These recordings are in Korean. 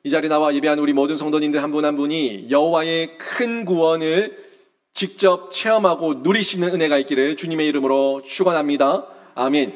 이 자리에 나와 예배한 우리 모든 성도님들 한 분 한 분이 여호와의 큰 구원을 직접 체험하고 누릴 수 있는 은혜가 있기를 주님의 이름으로 축원합니다. 아멘.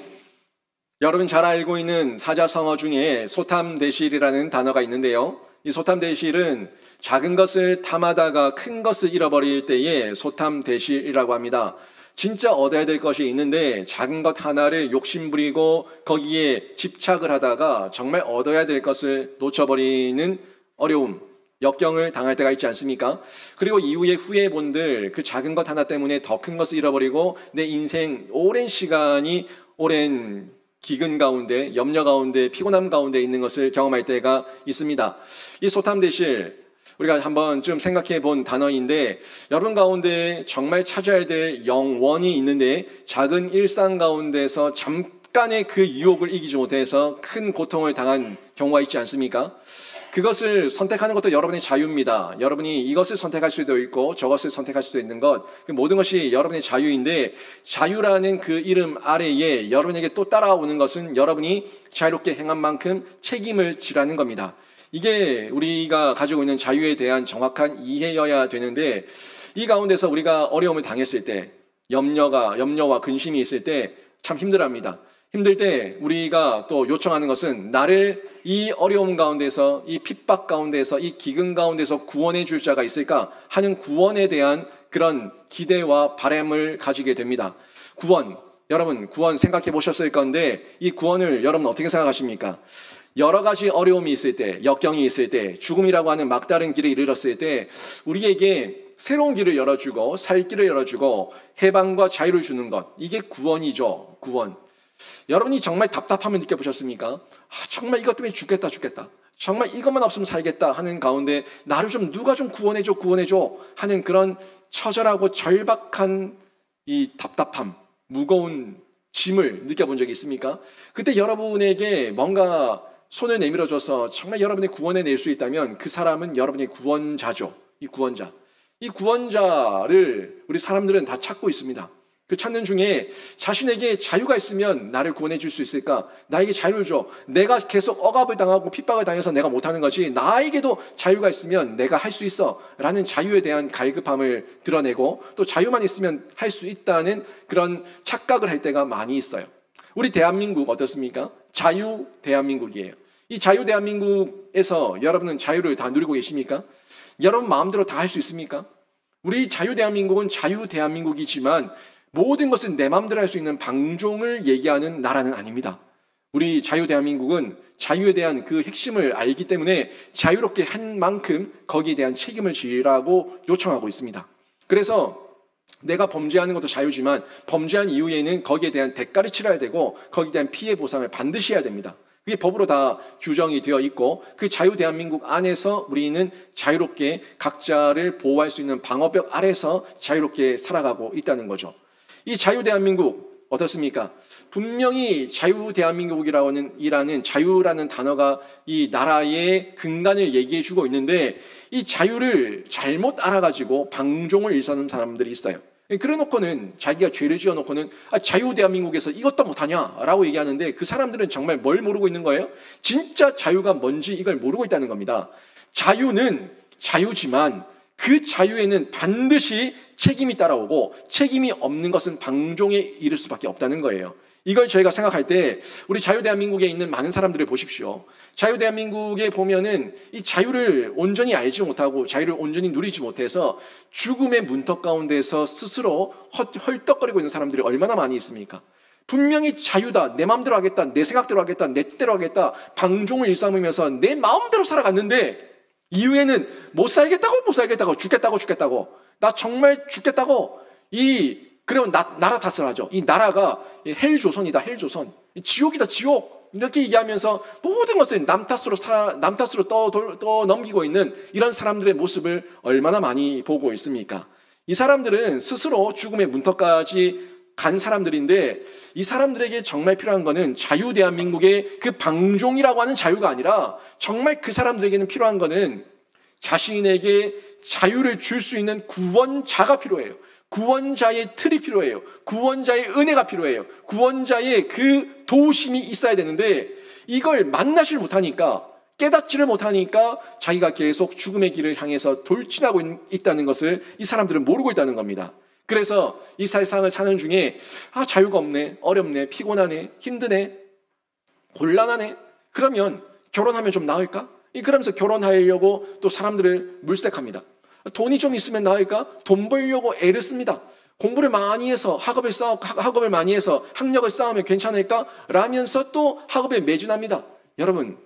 여러분 잘 알고 있는 사자성어 중에 소탐대실이라는 단어가 있는데요. 이 소탐대실은 작은 것을 탐하다가 큰 것을 잃어버릴 때에 소탐대실이라고 합니다. 진짜 얻어야 될 것이 있는데 작은 것 하나를 욕심부리고 거기에 집착을 하다가 정말 얻어야 될 것을 놓쳐버리는 어려움, 역경을 당할 때가 있지 않습니까? 그리고 이후에 후회본들 그 작은 것 하나 때문에 더 큰 것을 잃어버리고 내 인생 오랜 시간이 오랜 기근 가운데, 염려 가운데, 피곤함 가운데 있는 것을 경험할 때가 있습니다. 이 소탐대실, 우리가 한번 좀 생각해 본 단어인데 여러분 가운데 정말 찾아야 될 영원이 있는데 작은 일상 가운데서 잠깐의 그 유혹을 이기지 못해서 큰 고통을 당한 경우가 있지 않습니까? 그것을 선택하는 것도 여러분의 자유입니다. 여러분이 이것을 선택할 수도 있고 저것을 선택할 수도 있는 것, 그 모든 것이 여러분의 자유인데 자유라는 그 이름 아래에 여러분에게 또 따라오는 것은 여러분이 자유롭게 행한 만큼 책임을 지라는 겁니다. 이게 우리가 가지고 있는 자유에 대한 정확한 이해여야 되는데 이 가운데서 우리가 어려움을 당했을 때 염려와 근심이 있을 때 참 힘들어합니다. 힘들 때 우리가 또 요청하는 것은 나를 이 어려움 가운데서 이 핍박 가운데서 이 기근 가운데서 구원해 줄 자가 있을까 하는 구원에 대한 그런 기대와 바람을 가지게 됩니다. 구원, 여러분 구원 생각해 보셨을 건데 이 구원을 여러분 어떻게 생각하십니까? 여러 가지 어려움이 있을 때, 역경이 있을 때, 죽음이라고 하는 막다른 길에 이르렀을 때 우리에게 새로운 길을 열어주고 살 길을 열어주고 해방과 자유를 주는 것, 이게 구원이죠. 구원. 여러분이 정말 답답함을 느껴보셨습니까? 정말 이것 때문에 죽겠다. 정말 이것만 없으면 살겠다 하는 가운데 나를 좀 누가 좀 구원해줘 하는 그런 처절하고 절박한 이 답답함, 무거운 짐을 느껴본 적이 있습니까? 그때 여러분에게 뭔가 손을 내밀어줘서 정말 여러분의 구원해 낼 수 있다면 그 사람은 여러분의 구원자죠. 이 구원자를 우리 사람들은 다 찾고 있습니다. 그 찾는 중에 자신에게 자유가 있으면 나를 구원해 줄 수 있을까? 나에게 자유를 줘. 내가 계속 억압을 당하고 핍박을 당해서 내가 못하는 거지. 나에게도 자유가 있으면 내가 할 수 있어 라는 자유에 대한 갈급함을 드러내고 또 자유만 있으면 할 수 있다는 그런 착각을 할 때가 많이 있어요. 우리 대한민국 어떻습니까? 자유 대한민국이에요. 이 자유 대한민국에서 여러분은 자유를 다 누리고 계십니까? 여러분 마음대로 다 할 수 있습니까? 우리 자유 대한민국은 자유 대한민국이지만 모든 것은 내 마음대로 할 수 있는 방종을 얘기하는 나라는 아닙니다. 우리 자유 대한민국은 자유에 대한 그 핵심을 알기 때문에 자유롭게 한 만큼 거기에 대한 책임을 지라고 요청하고 있습니다. 그래서 내가 범죄하는 것도 자유지만 범죄한 이후에는 거기에 대한 대가를 치러야 되고 거기에 대한 피해 보상을 반드시 해야 됩니다. 그게 법으로 다 규정이 되어 있고 그 자유 대한민국 안에서 우리는 자유롭게 각자를 보호할 수 있는 방어벽 아래서 자유롭게 살아가고 있다는 거죠. 이 자유 대한민국 어떻습니까? 분명히 자유 대한민국이라는 자유라는 단어가 이 나라의 근간을 얘기해 주고 있는데 이 자유를 잘못 알아가지고 방종을 일삼는 사람들이 있어요. 그래 놓고는 자기가 죄를 지어 놓고는 자유 대한민국에서 이것도 못하냐라고 얘기하는데 그 사람들은 정말 뭘 모르고 있는 거예요? 진짜 자유가 뭔지 이걸 모르고 있다는 겁니다. 자유는 자유지만 그 자유에는 반드시 책임이 따라오고 책임이 없는 것은 방종에 이를 수밖에 없다는 거예요. 이걸 저희가 생각할 때 우리 자유대한민국에 있는 많은 사람들을 보십시오. 자유대한민국에 보면은 이 자유를 온전히 알지 못하고 자유를 온전히 누리지 못해서 죽음의 문턱 가운데서 스스로 헐떡거리고 있는 사람들이 얼마나 많이 있습니까? 분명히 자유다, 내 마음대로 하겠다, 내 생각대로 하겠다, 내 뜻대로 하겠다, 방종을 일삼으면서 내 마음대로 살아갔는데 이후에는 못 살겠다고 죽겠다고 나 정말 죽겠다고 그리고 나라 탓을 하죠. 이 나라가 헬조선이다, 헬조선. 지옥이다, 지옥. 이렇게 얘기하면서 모든 것을 남 탓으로 떠넘기고 있는 이런 사람들의 모습을 얼마나 많이 보고 있습니까? 이 사람들은 스스로 죽음의 문턱까지 간 사람들인데 이 사람들에게 정말 필요한 거는 자유 대한민국의 그 방종이라고 하는 자유가 아니라 정말 그 사람들에게는 필요한 거는 자신에게 자유를 줄 수 있는 구원자가 필요해요. 구원자의 틀이 필요해요. 구원자의 은혜가 필요해요. 구원자의 그 도우심이 있어야 되는데 이걸 만나질 못하니까 깨닫지를 못하니까 자기가 계속 죽음의 길을 향해서 돌진하고 있다는 것을 이 사람들은 모르고 있다는 겁니다. 그래서 이 세상을 사는 중에 자유가 없네, 어렵네, 피곤하네, 힘드네, 곤란하네. 그러면 결혼하면 좀 나을까? 그러면서 결혼하려고 또 사람들을 물색합니다. 돈이 좀 있으면 나을까? 돈 벌려고 애를 씁니다. 공부를 많이 해서 학업을 많이 해서 학력을 쌓으면 괜찮을까? 라면서 또 학업에 매진합니다. 여러분,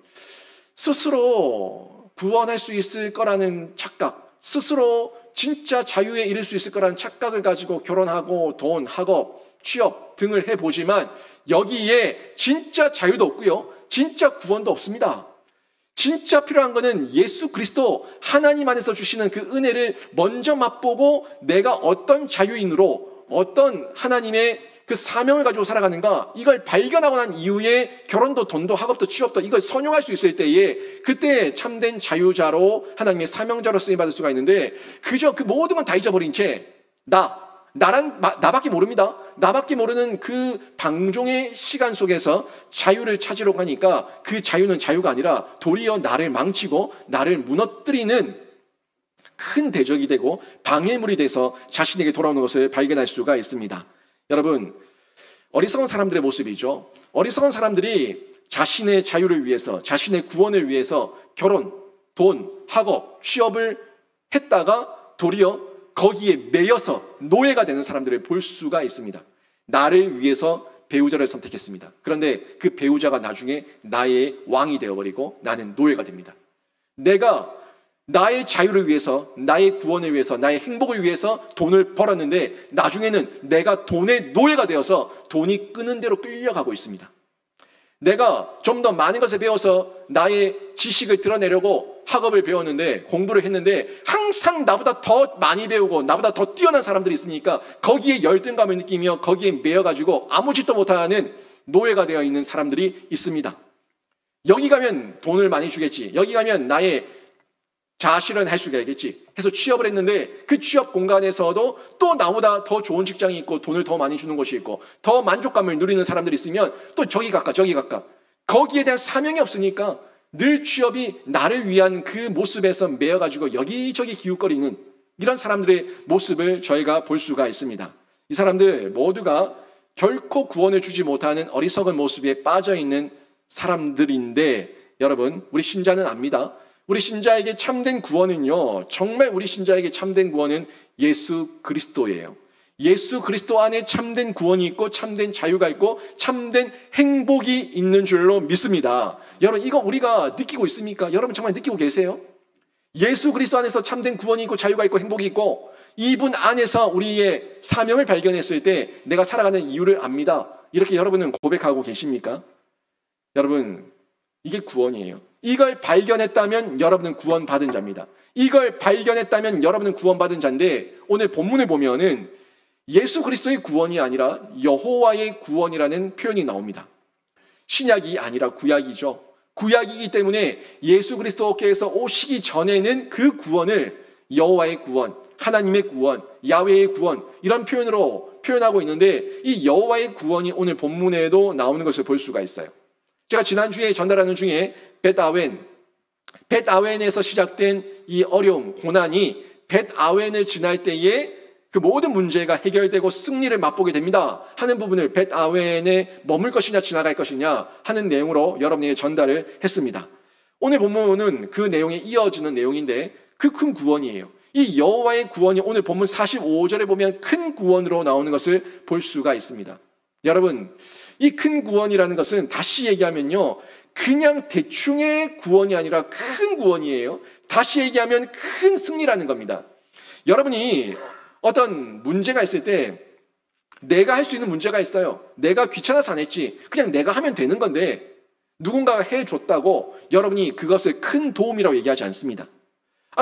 스스로 구원할 수 있을 거라는 착각, 스스로 진짜 자유에 이를 수 있을 거라는 착각을 가지고 결혼하고 돈, 학업, 취업 등을 해보지만 여기에 진짜 자유도 없고요, 진짜 구원도 없습니다. 진짜 필요한 거는 예수 그리스도 하나님 안에서 주시는 그 은혜를 먼저 맛보고 내가 어떤 자유인으로 어떤 하나님의 그 사명을 가지고 살아가는가, 이걸 발견하고 난 이후에 결혼도 돈도 학업도 취업도 이걸 선용할 수 있을 때에 그때 참된 자유자로 하나님의 사명자로 쓰임받을 수가 있는데, 그저 그 모든 건 다 잊어버린 채 나밖에 모릅니다. 나밖에 모르는 그 방종의 시간 속에서 자유를 찾으려고 하니까 그 자유는 자유가 아니라 도리어 나를 망치고 나를 무너뜨리는 큰 대적이 되고 방해물이 돼서 자신에게 돌아오는 것을 발견할 수가 있습니다. 여러분, 어리석은 사람들의 모습이죠. 어리석은 사람들이 자신의 자유를 위해서, 자신의 구원을 위해서 결혼, 돈, 학업, 취업을 했다가 도리어 거기에 매여서 노예가 되는 사람들을 볼 수가 있습니다. 나를 위해서 배우자를 선택했습니다. 그런데 그 배우자가 나중에 나의 왕이 되어버리고 나는 노예가 됩니다. 내가 나의 자유를 위해서, 나의 구원을 위해서, 나의 행복을 위해서 돈을 벌었는데 나중에는 내가 돈의 노예가 되어서 돈이 끄는 대로 끌려가고 있습니다. 내가 좀 더 많은 것을 배워서 나의 지식을 드러내려고 학업을 배웠는데, 공부를 했는데 항상 나보다 더 많이 배우고 나보다 더 뛰어난 사람들이 있으니까 거기에 열등감을 느끼며 거기에 매여가지고 아무 짓도 못하는 노예가 되어 있는 사람들이 있습니다. 여기 가면 돈을 많이 주겠지, 여기 가면 나의 자아실현 할 수가 있겠지 해서 취업을 했는데 그 취업 공간에서도 또 나보다 더 좋은 직장이 있고 돈을 더 많이 주는 곳이 있고 더 만족감을 누리는 사람들이 있으면 또 저기 갈까 저기 갈까, 거기에 대한 사명이 없으니까 늘 취업이 나를 위한 그 모습에서 매여가지고 여기저기 기웃거리는 이런 사람들의 모습을 저희가 볼 수가 있습니다. 이 사람들 모두가 결코 구원을 주지 못하는 어리석은 모습에 빠져있는 사람들인데, 여러분, 우리 신자는 압니다. 우리 신자에게 참된 구원은요, 정말 우리 신자에게 참된 구원은 예수 그리스도예요. 예수 그리스도 안에 참된 구원이 있고 참된 자유가 있고 참된 행복이 있는 줄로 믿습니다. 여러분, 이거 우리가 느끼고 있습니까? 여러분 정말 느끼고 계세요? 예수 그리스도 안에서 참된 구원이 있고 자유가 있고 행복이 있고 이분 안에서 우리의 사명을 발견했을 때 내가 살아가는 이유를 압니다. 이렇게 여러분은 고백하고 계십니까? 여러분, 이게 구원이에요. 이걸 발견했다면 여러분은 구원받은 자입니다. 이걸 발견했다면 여러분은 구원받은 자인데, 오늘 본문을 보면은 예수 그리스도의 구원이 아니라 여호와의 구원이라는 표현이 나옵니다. 신약이 아니라 구약이죠. 구약이기 때문에 예수 그리스도께서 오시기 전에는 그 구원을 여호와의 구원, 하나님의 구원, 야훼의 구원 이런 표현으로 표현하고 있는데, 이 여호와의 구원이 오늘 본문에도 나오는 것을 볼 수가 있어요. 제가 지난주에 전달하는 중에 벳아웬에서 시작된 이 어려움, 고난이 벳아웬을 지날 때에 그 모든 문제가 해결되고 승리를 맛보게 됩니다 하는 부분을 벳아웬에 머물 것이냐 지나갈 것이냐 하는 내용으로 여러분에게 전달을 했습니다. 오늘 본문은 그 내용에 이어지는 내용인데 그 큰 구원이에요. 이 여호와의 구원이 오늘 본문 45절에 보면 큰 구원으로 나오는 것을 볼 수가 있습니다. 여러분, 이 큰 구원이라는 것은 다시 얘기하면요, 그냥 대충의 구원이 아니라 큰 구원이에요. 다시 얘기하면 큰 승리라는 겁니다. 여러분이 어떤 문제가 있을 때 내가 할 수 있는 문제가 있어요. 내가 귀찮아서 안 했지, 그냥 내가 하면 되는 건데 누군가가 해줬다고 여러분이 그것을 큰 도움이라고 얘기하지 않습니다.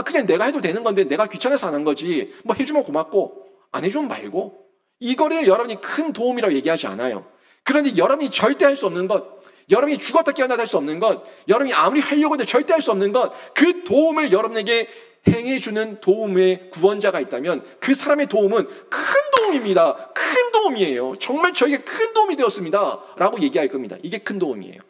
그냥 내가 해도 되는 건데 내가 귀찮아서 안 한 거지, 뭐 해주면 고맙고 안 해주면 말고, 이거를 여러분이 큰 도움이라고 얘기하지 않아요. 그런데 여러분이 절대 할 수 없는 것, 여러분이 죽었다 깨어나다 할 수 없는 것, 여러분이 아무리 하려고 해도 절대 할 수 없는 것, 그 도움을 여러분에게 행해주는 도움의 구원자가 있다면 그 사람의 도움은 큰 도움입니다. 큰 도움이에요. 정말 저에게 큰 도움이 되었습니다 라고 얘기할 겁니다. 이게 큰 도움이에요.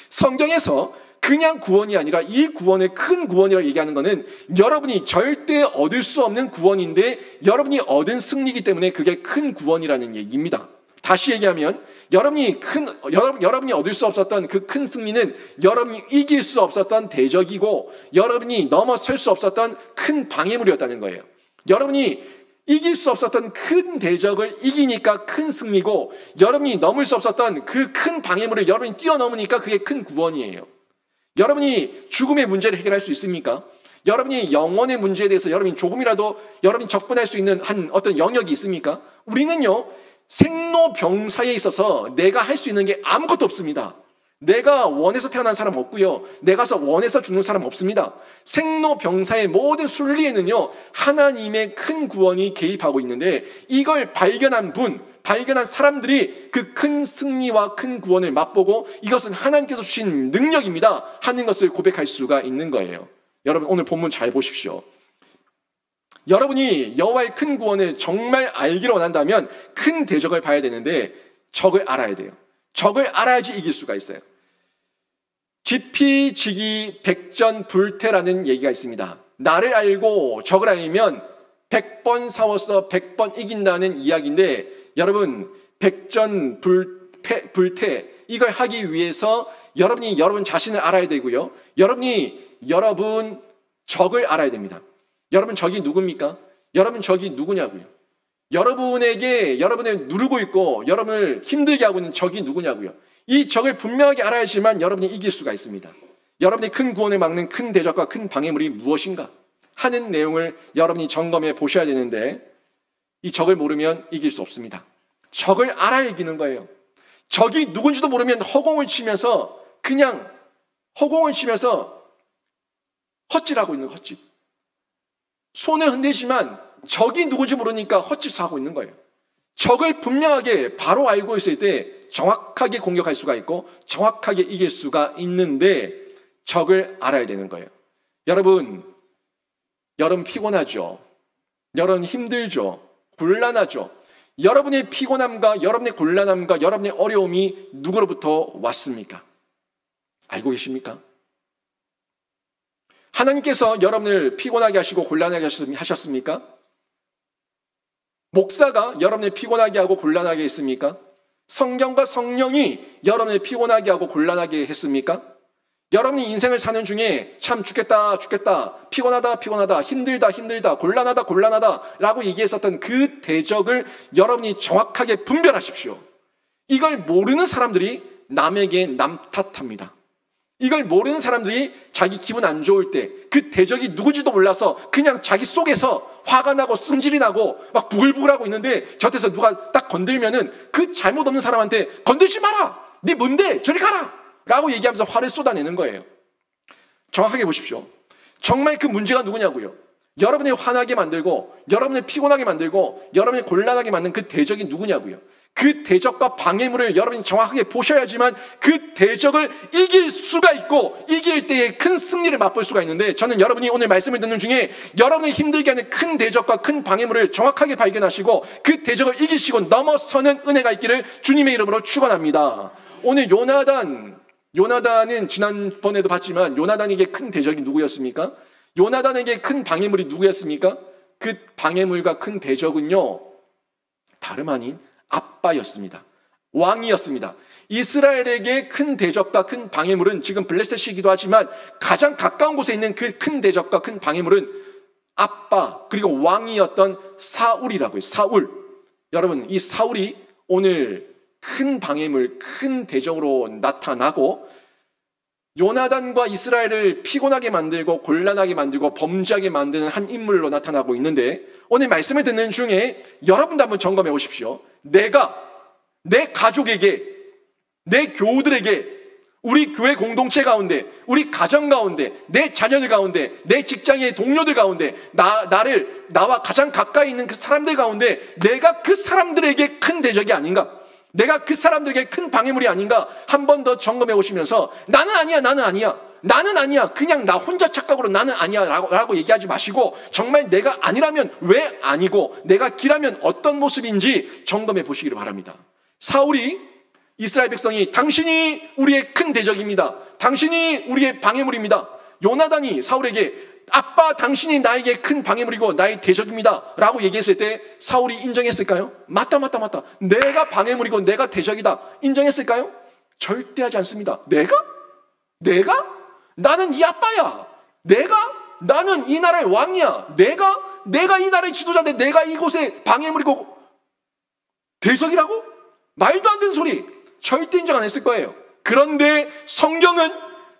성경에서 그냥 구원이 아니라 이 구원을 큰 구원이라고 얘기하는 것은 여러분이 절대 얻을 수 없는 구원인데 여러분이 얻은 승리이기 때문에 그게 큰 구원이라는 얘기입니다. 다시 얘기하면 여러분이 얻을 수 없었던 그 큰 승리는 여러분이 이길 수 없었던 대적이고 여러분이 넘어설 수 없었던 큰 방해물이었다는 거예요. 여러분이 이길 수 없었던 큰 대적을 이기니까 큰 승리고 여러분이 넘을 수 없었던 그 큰 방해물을 여러분이 뛰어넘으니까 그게 큰 구원이에요. 여러분이 죽음의 문제를 해결할 수 있습니까? 여러분이 영혼의 문제에 대해서 여러분이 조금이라도 여러분이 접근할 수 있는 한 어떤 영역이 있습니까? 우리는요, 생로병사에 있어서 내가 할 수 있는 게 아무것도 없습니다. 내가 원해서 태어난 사람 없고요. 내가서 원해서 죽는 사람 없습니다. 생로병사의 모든 순리에는요, 하나님의 큰 구원이 개입하고 있는데 이걸 발견한 사람들이 그 큰 승리와 큰 구원을 맛보고 이것은 하나님께서 주신 능력입니다 하는 것을 고백할 수가 있는 거예요. 여러분 오늘 본문 잘 보십시오. 여러분이 여호와의 큰 구원을 정말 알기를 원한다면 큰 대적을 봐야 되는데 적을 알아야 돼요. 적을 알아야지 이길 수가 있어요. 지피지기 백전불태라는 얘기가 있습니다. 나를 알고 적을 알면 100번 싸워서 100번 이긴다는 이야기인데 여러분 백전불태 이걸 하기 위해서 여러분이 여러분 자신을 알아야 되고요. 여러분 적을 알아야 됩니다. 여러분 적이 누굽니까? 여러분 적이 누구냐고요. 여러분을 누르고 있고 여러분을 힘들게 하고 있는 적이 누구냐고요. 이 적을 분명하게 알아야지만 여러분이 이길 수가 있습니다. 여러분이 큰 구원을 막는 큰 대적과 큰 방해물이 무엇인가 하는 내용을 여러분이 점검해 보셔야 되는데 이 적을 모르면 이길 수 없습니다. 적을 알아야 이기는 거예요. 적이 누군지도 모르면 허공을 치면서 헛짓하고 있는 헛짓. 손을 흔들지만 적이 누군지 모르니까 헛짓을 하고 있는 거예요. 적을 분명하게 바로 알고 있을 때 정확하게 공격할 수가 있고 정확하게 이길 수가 있는데 적을 알아야 되는 거예요. 여러분 피곤하죠? 여러분 힘들죠? 곤란하죠? 여러분의 피곤함과 여러분의 곤란함과 여러분의 어려움이 누구로부터 왔습니까? 알고 계십니까? 하나님께서 여러분을 피곤하게 하시고 곤란하게 하셨습니까? 목사가 여러분을 피곤하게 하고 곤란하게 했습니까? 성경과 성령이 여러분을 피곤하게 하고 곤란하게 했습니까? 여러분이 인생을 사는 중에 참 죽겠다 피곤하다 힘들다 곤란하다 라고 얘기했었던 그 대적을 여러분이 정확하게 분별하십시오. 이걸 모르는 사람들이 남에게 남 탓합니다. 이걸 모르는 사람들이 자기 기분 안 좋을 때 그 대적이 누구지도 몰라서 그냥 자기 속에서 화가 나고 승질이 나고 막 부글부글하고 있는데 곁에서 누가 딱 건들면은 그 잘못 없는 사람한테 건들지 마라! 네 뭔데? 저리 가라! 라고 얘기하면서 화를 쏟아내는 거예요. 정확하게 보십시오. 정말 그 문제가 누구냐고요. 여러분을 화나게 만들고 여러분을 피곤하게 만들고 여러분을 곤란하게 만든 그 대적이 누구냐고요. 그 대적과 방해물을 여러분이 정확하게 보셔야지만 그 대적을 이길 수가 있고 이길 때에 큰 승리를 맛볼 수가 있는데 저는 여러분이 오늘 말씀을 듣는 중에 여러분을 힘들게 하는 큰 대적과 큰 방해물을 정확하게 발견하시고 그 대적을 이기시고 넘어서는 은혜가 있기를 주님의 이름으로 축원합니다. 오늘 요나단은 지난번에도 봤지만 요나단에게 큰 대적이 누구였습니까? 요나단에게 큰 방해물이 누구였습니까? 그 방해물과 큰 대적은요 다름 아닌 아빠였습니다. 왕이었습니다. 이스라엘에게 큰 대적과 큰 방해물은 지금 블레셋이기도 하지만 가장 가까운 곳에 있는 그 큰 대적과 큰 방해물은 아빠 그리고 왕이었던 사울이라고요. 사울. 여러분 이 사울이 오늘 큰 방해물, 큰 대적으로 나타나고 요나단과 이스라엘을 피곤하게 만들고 곤란하게 만들고 범죄하게 만드는 한 인물로 나타나고 있는데 오늘 말씀을 듣는 중에 여러분도 한번 점검해 보십시오. 내가 내 가족에게, 내 교우들에게, 우리 교회 공동체 가운데, 우리 가정 가운데, 내 자녀들 가운데, 내 직장의 동료들 가운데, 나와 가장 가까이 있는 그 사람들 가운데 내가 그 사람들에게 큰 대적이 아닌가? 내가 그 사람들에게 큰 방해물이 아닌가? 한 번 더 점검해 보시면서 나는 아니야. 그냥 나 혼자 착각으로 나는 아니야 라고 얘기하지 마시고 정말 내가 아니라면 왜 아니고 내가 기라면 어떤 모습인지 점검해 보시기를 바랍니다. 사울이 이스라엘 백성이 당신이 우리의 큰 대적입니다. 당신이 우리의 방해물입니다. 요나단이 사울에게 아빠, 당신이 나에게 큰 방해물이고 나의 대적입니다 라고 얘기했을 때 사울이 인정했을까요? 맞다. 내가 방해물이고 내가 대적이다 인정했을까요? 절대 하지 않습니다. 내가? 나는 이 아빠야. 나는 이 나라의 왕이야. 내가 이 나라의 지도자인데 내가 이곳에 방해물이고 대적이라고? 말도 안 되는 소리. 절대 인정 안 했을 거예요. 그런데 성경은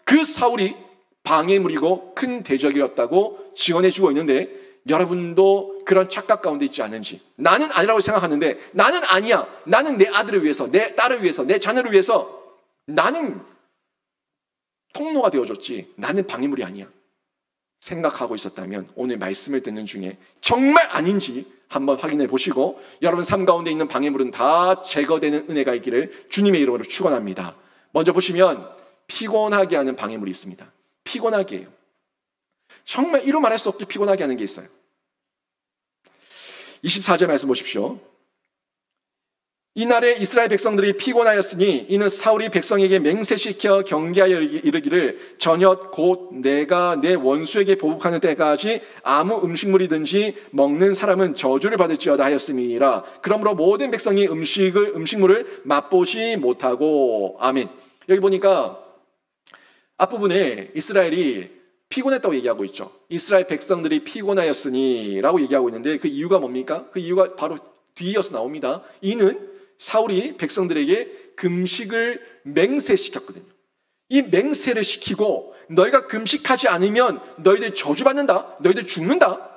그 사울이 방해물이고 큰 대적이었다고 증언해 주고 있는데 여러분도 그런 착각 가운데 있지 않은지. 나는 아니라고 생각하는데 나는 아니야. 나는 내 아들을 위해서, 내 딸을 위해서, 내 자녀를 위해서 나는 통로가 되어줬지 나는 방해물이 아니야 생각하고 있었다면 오늘 말씀을 듣는 중에 정말 아닌지 한번 확인해 보시고 여러분 삶 가운데 있는 방해물은 다 제거되는 은혜가 있기를 주님의 이름으로 축원합니다. 먼저 보시면 피곤하게 하는 방해물이 있습니다. 피곤하게 해요. 정말 이루 말할 수 없게 피곤하게 하는 게 있어요. 24절 말씀 보십시오. 이날에 이스라엘 백성들이 피곤하였으니 이는 사울이 백성에게 맹세시켜 경계하여 이르기를 저녁 곧 내가 내 원수에게 보복하는 때까지 아무 음식물이든지 먹는 사람은 저주를 받을지어다 하였음이라. 그러므로 모든 백성이 음식물을 맛보지 못하고. 아멘. 여기 보니까 앞부분에 이스라엘이 피곤했다고 얘기하고 있죠. 이스라엘 백성들이 피곤하였으니 라고 얘기하고 있는데 그 이유가 뭡니까? 그 이유가 바로 뒤이어서 나옵니다. 이는 사울이 백성들에게 금식을 맹세시켰거든요. 이 맹세를 시키고 너희가 금식하지 않으면 너희들 저주받는다, 너희들 죽는다,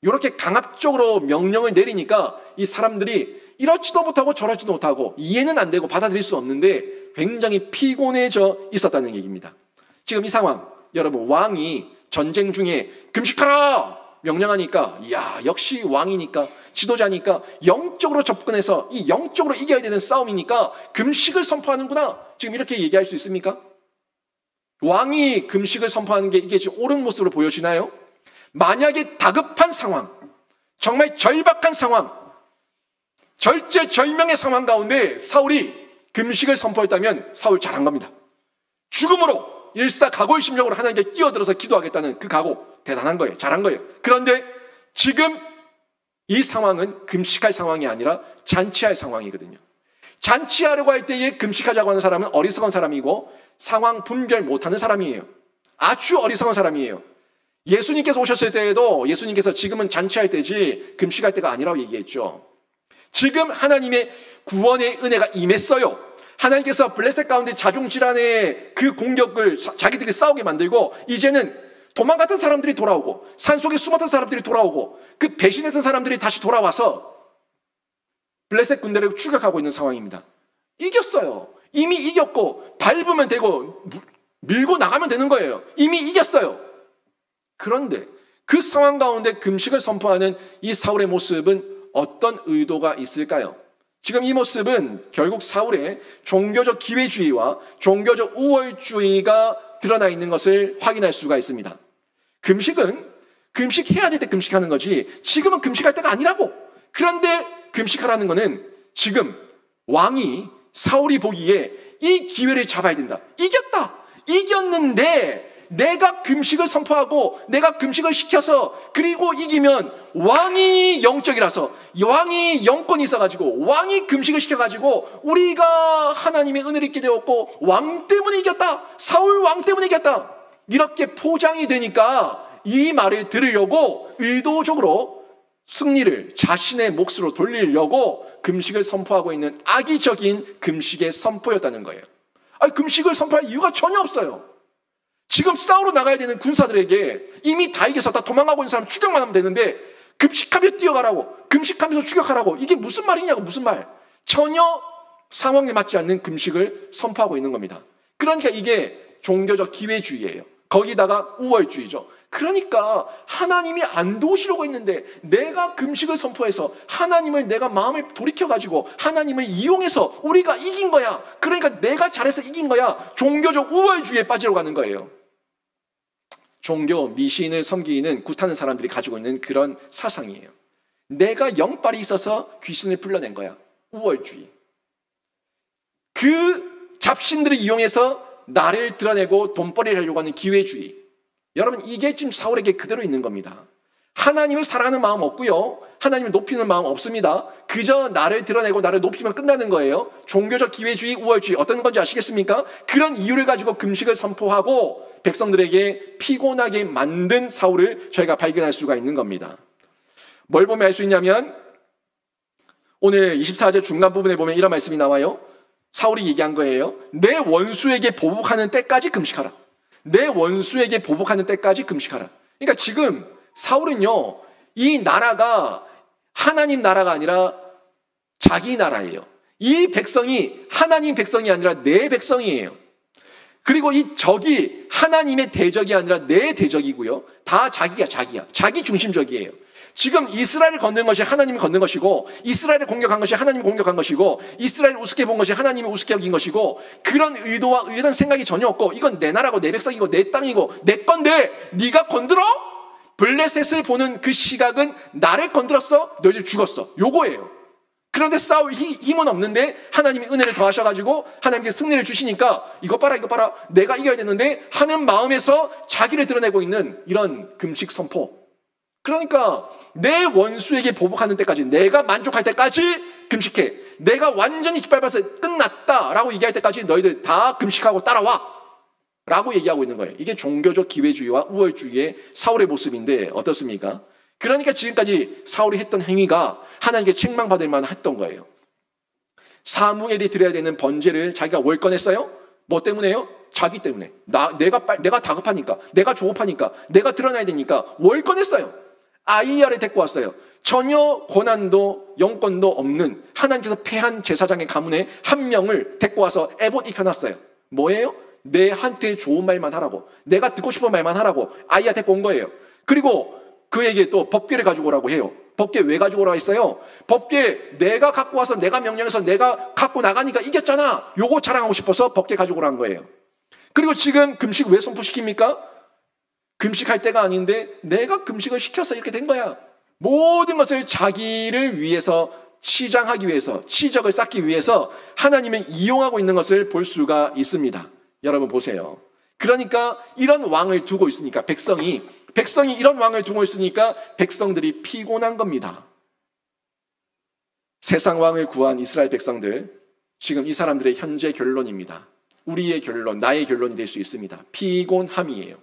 이렇게 강압적으로 명령을 내리니까 이 사람들이 이렇지도 못하고 저렇지도 못하고 이해는 안 되고 받아들일 수 없는데 굉장히 피곤해져 있었다는 얘기입니다. 지금 이 상황, 여러분, 왕이 전쟁 중에 금식하라 명령하니까 이야, 역시 왕이니까, 지도자니까 영적으로 접근해서 이 영적으로 이겨야 되는 싸움이니까 금식을 선포하는구나, 지금 이렇게 얘기할 수 있습니까? 왕이 금식을 선포하는 게 이게 지금 옳은 모습으로 보여지나요? 만약에 다급한 상황, 정말 절박한 상황, 절제절명의 상황 가운데 사울이 금식을 선포했다면 사울 잘한 겁니다. 죽음으로 일사각오의 심령으로 하나님께 끼어들어서 기도하겠다는 그 각오 대단한 거예요. 잘한 거예요. 그런데 지금 이 상황은 금식할 상황이 아니라 잔치할 상황이거든요. 잔치하려고 할 때에 금식하자고 하는 사람은 어리석은 사람이고 상황 분별 못하는 사람이에요. 아주 어리석은 사람이에요. 예수님께서 오셨을 때에도 예수님께서 지금은 잔치할 때지 금식할 때가 아니라고 얘기했죠. 지금 하나님의 구원의 은혜가 임했어요. 하나님께서 블레셋 가운데 자중질환의 그 공격을 자기들이 싸우게 만들고 이제는 도망갔던 사람들이 돌아오고 산속에 숨었던 사람들이 돌아오고 그 배신했던 사람들이 다시 돌아와서 블레셋 군대를 추격하고 있는 상황입니다. 이겼어요. 이미 이겼고 밟으면 되고 밀고 나가면 되는 거예요. 이미 이겼어요. 그런데 그 상황 가운데 금식을 선포하는 이 사울의 모습은 어떤 의도가 있을까요? 지금 이 모습은 결국 사울의 종교적 기회주의와 종교적 우월주의가 드러나 있는 것을 확인할 수가 있습니다. 금식은 금식해야 될 때 금식하는 거지 지금은 금식할 때가 아니라고. 그런데 금식하라는 거는 지금 왕이 사울이 보기에 이 기회를 잡아야 된다. 이겼다. 이겼는데 내가 금식을 선포하고 내가 금식을 시켜서 그리고 이기면 왕이 영적이라서 왕이 영권이 있어가지고 왕이 금식을 시켜가지고 우리가 하나님의 은혜를 입게 되었고 왕 때문에 이겼다. 사울 왕 때문에 이겼다. 이렇게 포장이 되니까 이 말을 들으려고 의도적으로 승리를 자신의 몫으로 돌리려고 금식을 선포하고 있는 악의적인 금식의 선포였다는 거예요. 아니, 금식을 선포할 이유가 전혀 없어요. 지금 싸우러 나가야 되는 군사들에게 이미 다 이겨서 다 도망가고 있는 사람 추격만 하면 되는데 금식하며 뛰어가라고, 금식하면서 추격하라고, 이게 무슨 말이냐고. 무슨 말. 전혀 상황에 맞지 않는 금식을 선포하고 있는 겁니다. 그러니까 이게 종교적 기회주의예요. 거기다가 우월주의죠. 그러니까 하나님이 안 도우시려고 했는데 내가 금식을 선포해서 하나님을 내가 마음을 돌이켜가지고 하나님을 이용해서 우리가 이긴 거야. 그러니까 내가 잘해서 이긴 거야. 종교적 우월주의에 빠지려고 하는 거예요. 종교 미신을 섬기는 굿하는 사람들이 가지고 있는 그런 사상이에요. 내가 영빨이 있어서 귀신을 불러낸 거야. 우월주의. 그 잡신들을 이용해서 나를 드러내고 돈벌이를 하려고 하는 기회주의. 여러분, 이게 지금 사울에게 그대로 있는 겁니다. 하나님을 사랑하는 마음 없고요. 하나님을 높이는 마음 없습니다. 그저 나를 드러내고 나를 높이면 끝나는 거예요. 종교적 기회주의, 우월주의. 어떤 건지 아시겠습니까? 그런 이유를 가지고 금식을 선포하고 백성들에게 피곤하게 만든 사울을 저희가 발견할 수가 있는 겁니다. 뭘 보면 알 수 있냐면 오늘 24절 중간 부분에 보면 이런 말씀이 나와요. 사울이 얘기한 거예요. 내 원수에게 보복하는 때까지 금식하라. 내 원수에게 보복하는 때까지 금식하라. 그러니까 지금 사울은요, 이 나라가 하나님 나라가 아니라 자기 나라예요. 이 백성이 하나님 백성이 아니라 내 백성이에요. 그리고 이 적이 하나님의 대적이 아니라 내 대적이고요. 다 자기야. 자기 중심적이에요. 지금 이스라엘을 건든 것이 하나님이 건든 것이고, 이스라엘을 공격한 것이 하나님이 공격한 것이고, 이스라엘을 우습게 본 것이 하나님이 우습게 여긴 것이고, 그런 의도와 이런 생각이 전혀 없고, 이건 내 나라고 내 백성이고 내 땅이고 내 건데 네가 건드려? 블레셋을 보는 그 시각은 나를 건드렸어? 너희들 죽었어. 요거예요. 그런데 싸울 힘은 없는데 하나님이 은혜를 더하셔가지고 하나님께 승리를 주시니까 이것 봐라 내가 이겨야 되는데 하는 마음에서 자기를 드러내고 있는 이런 금식 선포. 그러니까 내 원수에게 보복하는 때까지, 내가 만족할 때까지 금식해. 내가 완전히 깃발봐서 끝났다라고 얘기할 때까지 너희들 다 금식하고 따라와 라고 얘기하고 있는 거예요. 이게 종교적 기회주의와 우월주의의 사울의 모습인데 어떻습니까? 그러니까 지금까지 사울이 했던 행위가 하나님께 책망받을 만했던 거예요. 사무엘이 드려야 되는 번제를 자기가 월권했어요? 뭐 때문에요? 자기 때문에. 내가 다급하니까, 내가 조급하니까, 내가 드러나야 되니까 월권했어요. 아이야를 데리고 왔어요. 전혀 권한도 영권도 없는 하나님께서 패한 제사장의 가문의 한 명을 데리고 와서 에봇 입혀놨어요. 뭐예요? 내한테 좋은 말만 하라고, 내가 듣고 싶은 말만 하라고 아이야 데리고 온 거예요. 그리고 그에게 또 법궤를 가지고 오라고 해요. 법궤 왜 가지고 오라고 했어요? 법궤 내가 갖고 와서 내가 명령해서 내가 갖고 나가니까 이겼잖아. 요거 자랑하고 싶어서 법궤 가지고 오라는 거예요. 그리고 지금 금식 왜 선포시킵니까? 금식할 때가 아닌데 내가 금식을 시켜서 이렇게 된 거야. 모든 것을 자기를 위해서 치장하기 위해서, 치적을 쌓기 위해서 하나님을 이용하고 있는 것을 볼 수가 있습니다. 여러분 보세요. 그러니까 이런 왕을 두고 있으니까 백성이 이런 왕을 두고 있으니까 백성들이 피곤한 겁니다. 세상 왕을 구한 이스라엘 백성들, 지금 이 사람들의 현재 결론입니다. 우리의 결론, 나의 결론이 될 수 있습니다. 피곤함이에요.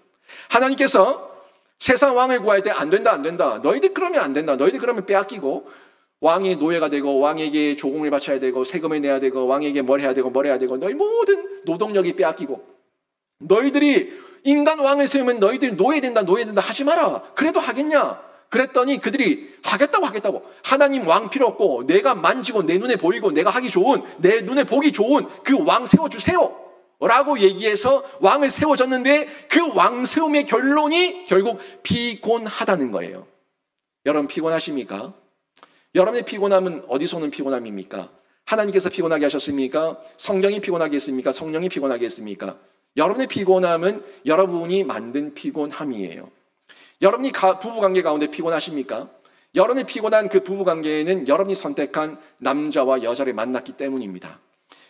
하나님께서 세상 왕을 구할 때 안 된다. 너희들 그러면 안 된다. 너희들 그러면 빼앗기고 왕의 노예가 되고 왕에게 조공을 바쳐야 되고 세금을 내야 되고 왕에게 뭘 해야 되고 너희 모든 노동력이 빼앗기고 너희들이 인간 왕을 세우면 너희들 노예된다 하지 마라. 그래도 하겠냐? 그랬더니 그들이 하겠다고 하나님 왕 필요 없고 내가 만지고 내 눈에 보이고 내가 하기 좋은, 내 눈에 보기 좋은 그 왕 세워주세요 라고 얘기해서 왕을 세워줬는데 그 왕 세움의 결론이 결국 피곤하다는 거예요. 여러분 피곤하십니까? 여러분의 피곤함은 어디서 오는 피곤함입니까? 하나님께서 피곤하게 하셨습니까? 성경이 피곤하게 했습니까? 성령이 피곤하게 했습니까? 여러분의 피곤함은 여러분이 만든 피곤함이에요. 여러분이 부부관계 가운데 피곤하십니까? 여러분의 피곤한 그 부부관계에는 여러분이 선택한 남자와 여자를 만났기 때문입니다.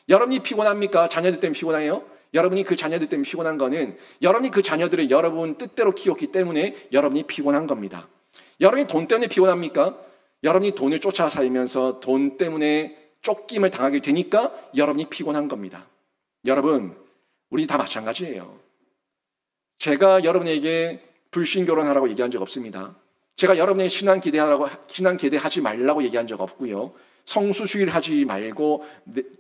여러분이 피곤합니까? 자녀들 때문에 피곤해요? 여러분이 그 자녀들 때문에 피곤한 거는 여러분이 그 자녀들을 여러분 뜻대로 키웠기 때문에 여러분이 피곤한 겁니다. 여러분이 돈 때문에 피곤합니까? 여러분이 돈을 쫓아 살면서 돈 때문에 쫓김을 당하게 되니까 여러분이 피곤한 겁니다. 여러분, 우리 다 마찬가지예요. 제가 여러분에게 불신결혼하라고 얘기한 적 없습니다. 제가 여러분에게 신앙 기대하지 말라고 얘기한 적 없고요. 성수주의를 하지 말고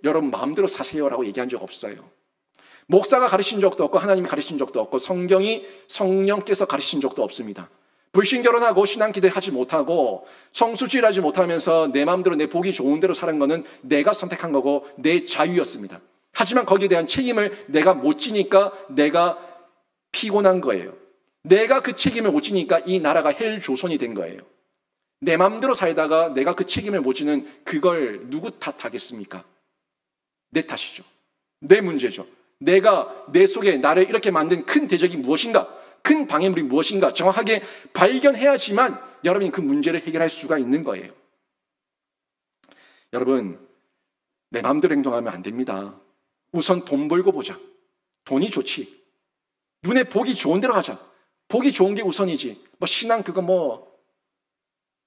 여러분 마음대로 사세요라고 얘기한 적 없어요. 목사가 가르친 적도 없고 하나님이 가르친 적도 없고 성령께서 가르친 적도 없습니다. 불신결혼하고 신앙 기대하지 못하고 성수주의를 하지 못하면서 내 마음대로 내 보기 좋은 대로 사는 거는 내가 선택한 거고 내 자유였습니다. 하지만 거기에 대한 책임을 내가 못 지니까 내가 피곤한 거예요. 내가 그 책임을 못 지니까 이 나라가 헬조선이 된 거예요. 내 마음대로 살다가 내가 그 책임을 못 지는 그걸 누구 탓하겠습니까? 내 탓이죠. 내 문제죠. 내가 내 속에 나를 이렇게 만든 큰 대적이 무엇인가? 큰 방해물이 무엇인가? 정확하게 발견해야지만 여러분이 그 문제를 해결할 수가 있는 거예요. 여러분, 내 마음대로 행동하면 안 됩니다. 우선 돈 벌고 보자. 돈이 좋지. 눈에 보기 좋은 데로 가자. 보기 좋은 게 우선이지. 뭐 신앙 그거 뭐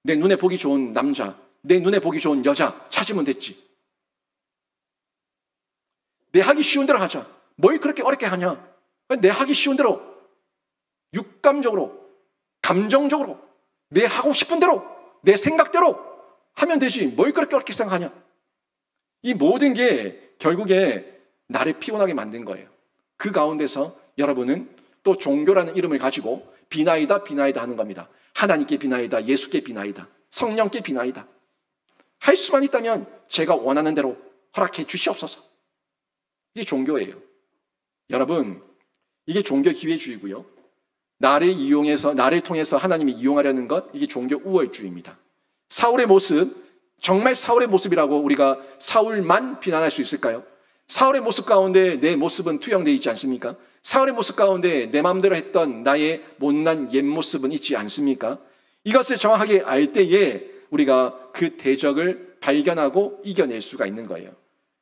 내 눈에 보기 좋은 남자, 내 눈에 보기 좋은 여자 찾으면 됐지. 내 하기 쉬운 대로 하자. 뭘 그렇게 어렵게 하냐? 내 하기 쉬운 대로, 육감적으로, 감정적으로, 내 하고 싶은 대로, 내 생각대로 하면 되지. 뭘 그렇게 어렵게 생각하냐? 이 모든 게 결국에 나를 피곤하게 만든 거예요. 그 가운데서 여러분은 또 종교라는 이름을 가지고 비나이다 하는 겁니다. 하나님께 비나이다, 예수께 비나이다, 성령께 비나이다. 할 수만 있다면 제가 원하는 대로 허락해 주시옵소서. 이게 종교예요. 여러분, 이게 종교 기회주의고요. 나를 통해서 하나님이 이용하려는 것, 이게 종교 우월주의입니다. 사울의 모습, 정말 사울의 모습이라고 우리가 사울만 비난할 수 있을까요? 사울의 모습 가운데 내 모습은 투영되어 있지 않습니까? 사울의 모습 가운데 내 마음대로 했던 나의 못난 옛 모습은 있지 않습니까? 이것을 정확하게 알 때에 우리가 그 대적을 발견하고 이겨낼 수가 있는 거예요.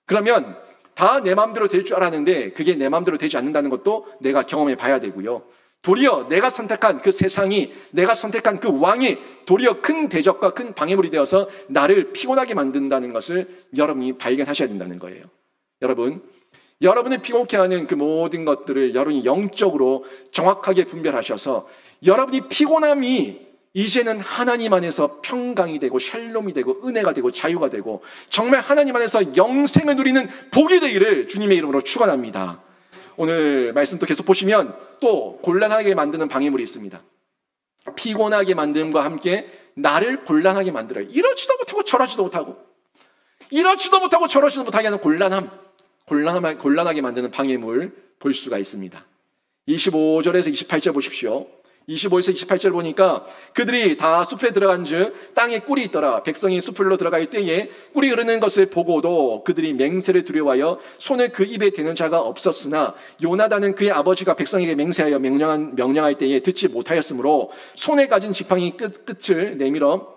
그러면 다 내 마음대로 될 줄 알았는데 그게 내 마음대로 되지 않는다는 것도 내가 경험해 봐야 되고요. 도리어 내가 선택한 그 세상이, 내가 선택한 그 왕이 도리어 큰 대적과 큰 방해물이 되어서 나를 피곤하게 만든다는 것을 여러분이 발견하셔야 된다는 거예요. 여러분, 여러분을 피곤케 하는 그 모든 것들을 여러분이 영적으로 정확하게 분별하셔서 여러분이 피곤함이 이제는 하나님 안에서 평강이 되고 샬롬이 되고 은혜가 되고 자유가 되고 정말 하나님 안에서 영생을 누리는 복이 되기를 주님의 이름으로 축원합니다. 오늘 말씀 또 계속 보시면 또 곤란하게 만드는 방해물이 있습니다. 피곤하게 만듦과 함께 나를 곤란하게 만들어요. 이러지도 못하고 저러지도 못하고 이러지도 못하고 저러지도 못하게 하는 곤란하게 만드는 방해물 볼 수가 있습니다. 25절에서 28절 보십시오. 25에서 28절 보니까 그들이 다 숲에 들어간즉 땅에 꿀이 있더라. 백성이 숲으로 들어갈 때에 꿀이 흐르는 것을 보고도 그들이 맹세를 두려워하여 손을 그 입에 대는 자가 없었으나 요나단은 그의 아버지가 백성에게 맹세하여 명령할 때에 듣지 못하였으므로 손에 가진 지팡이 끝을 내밀어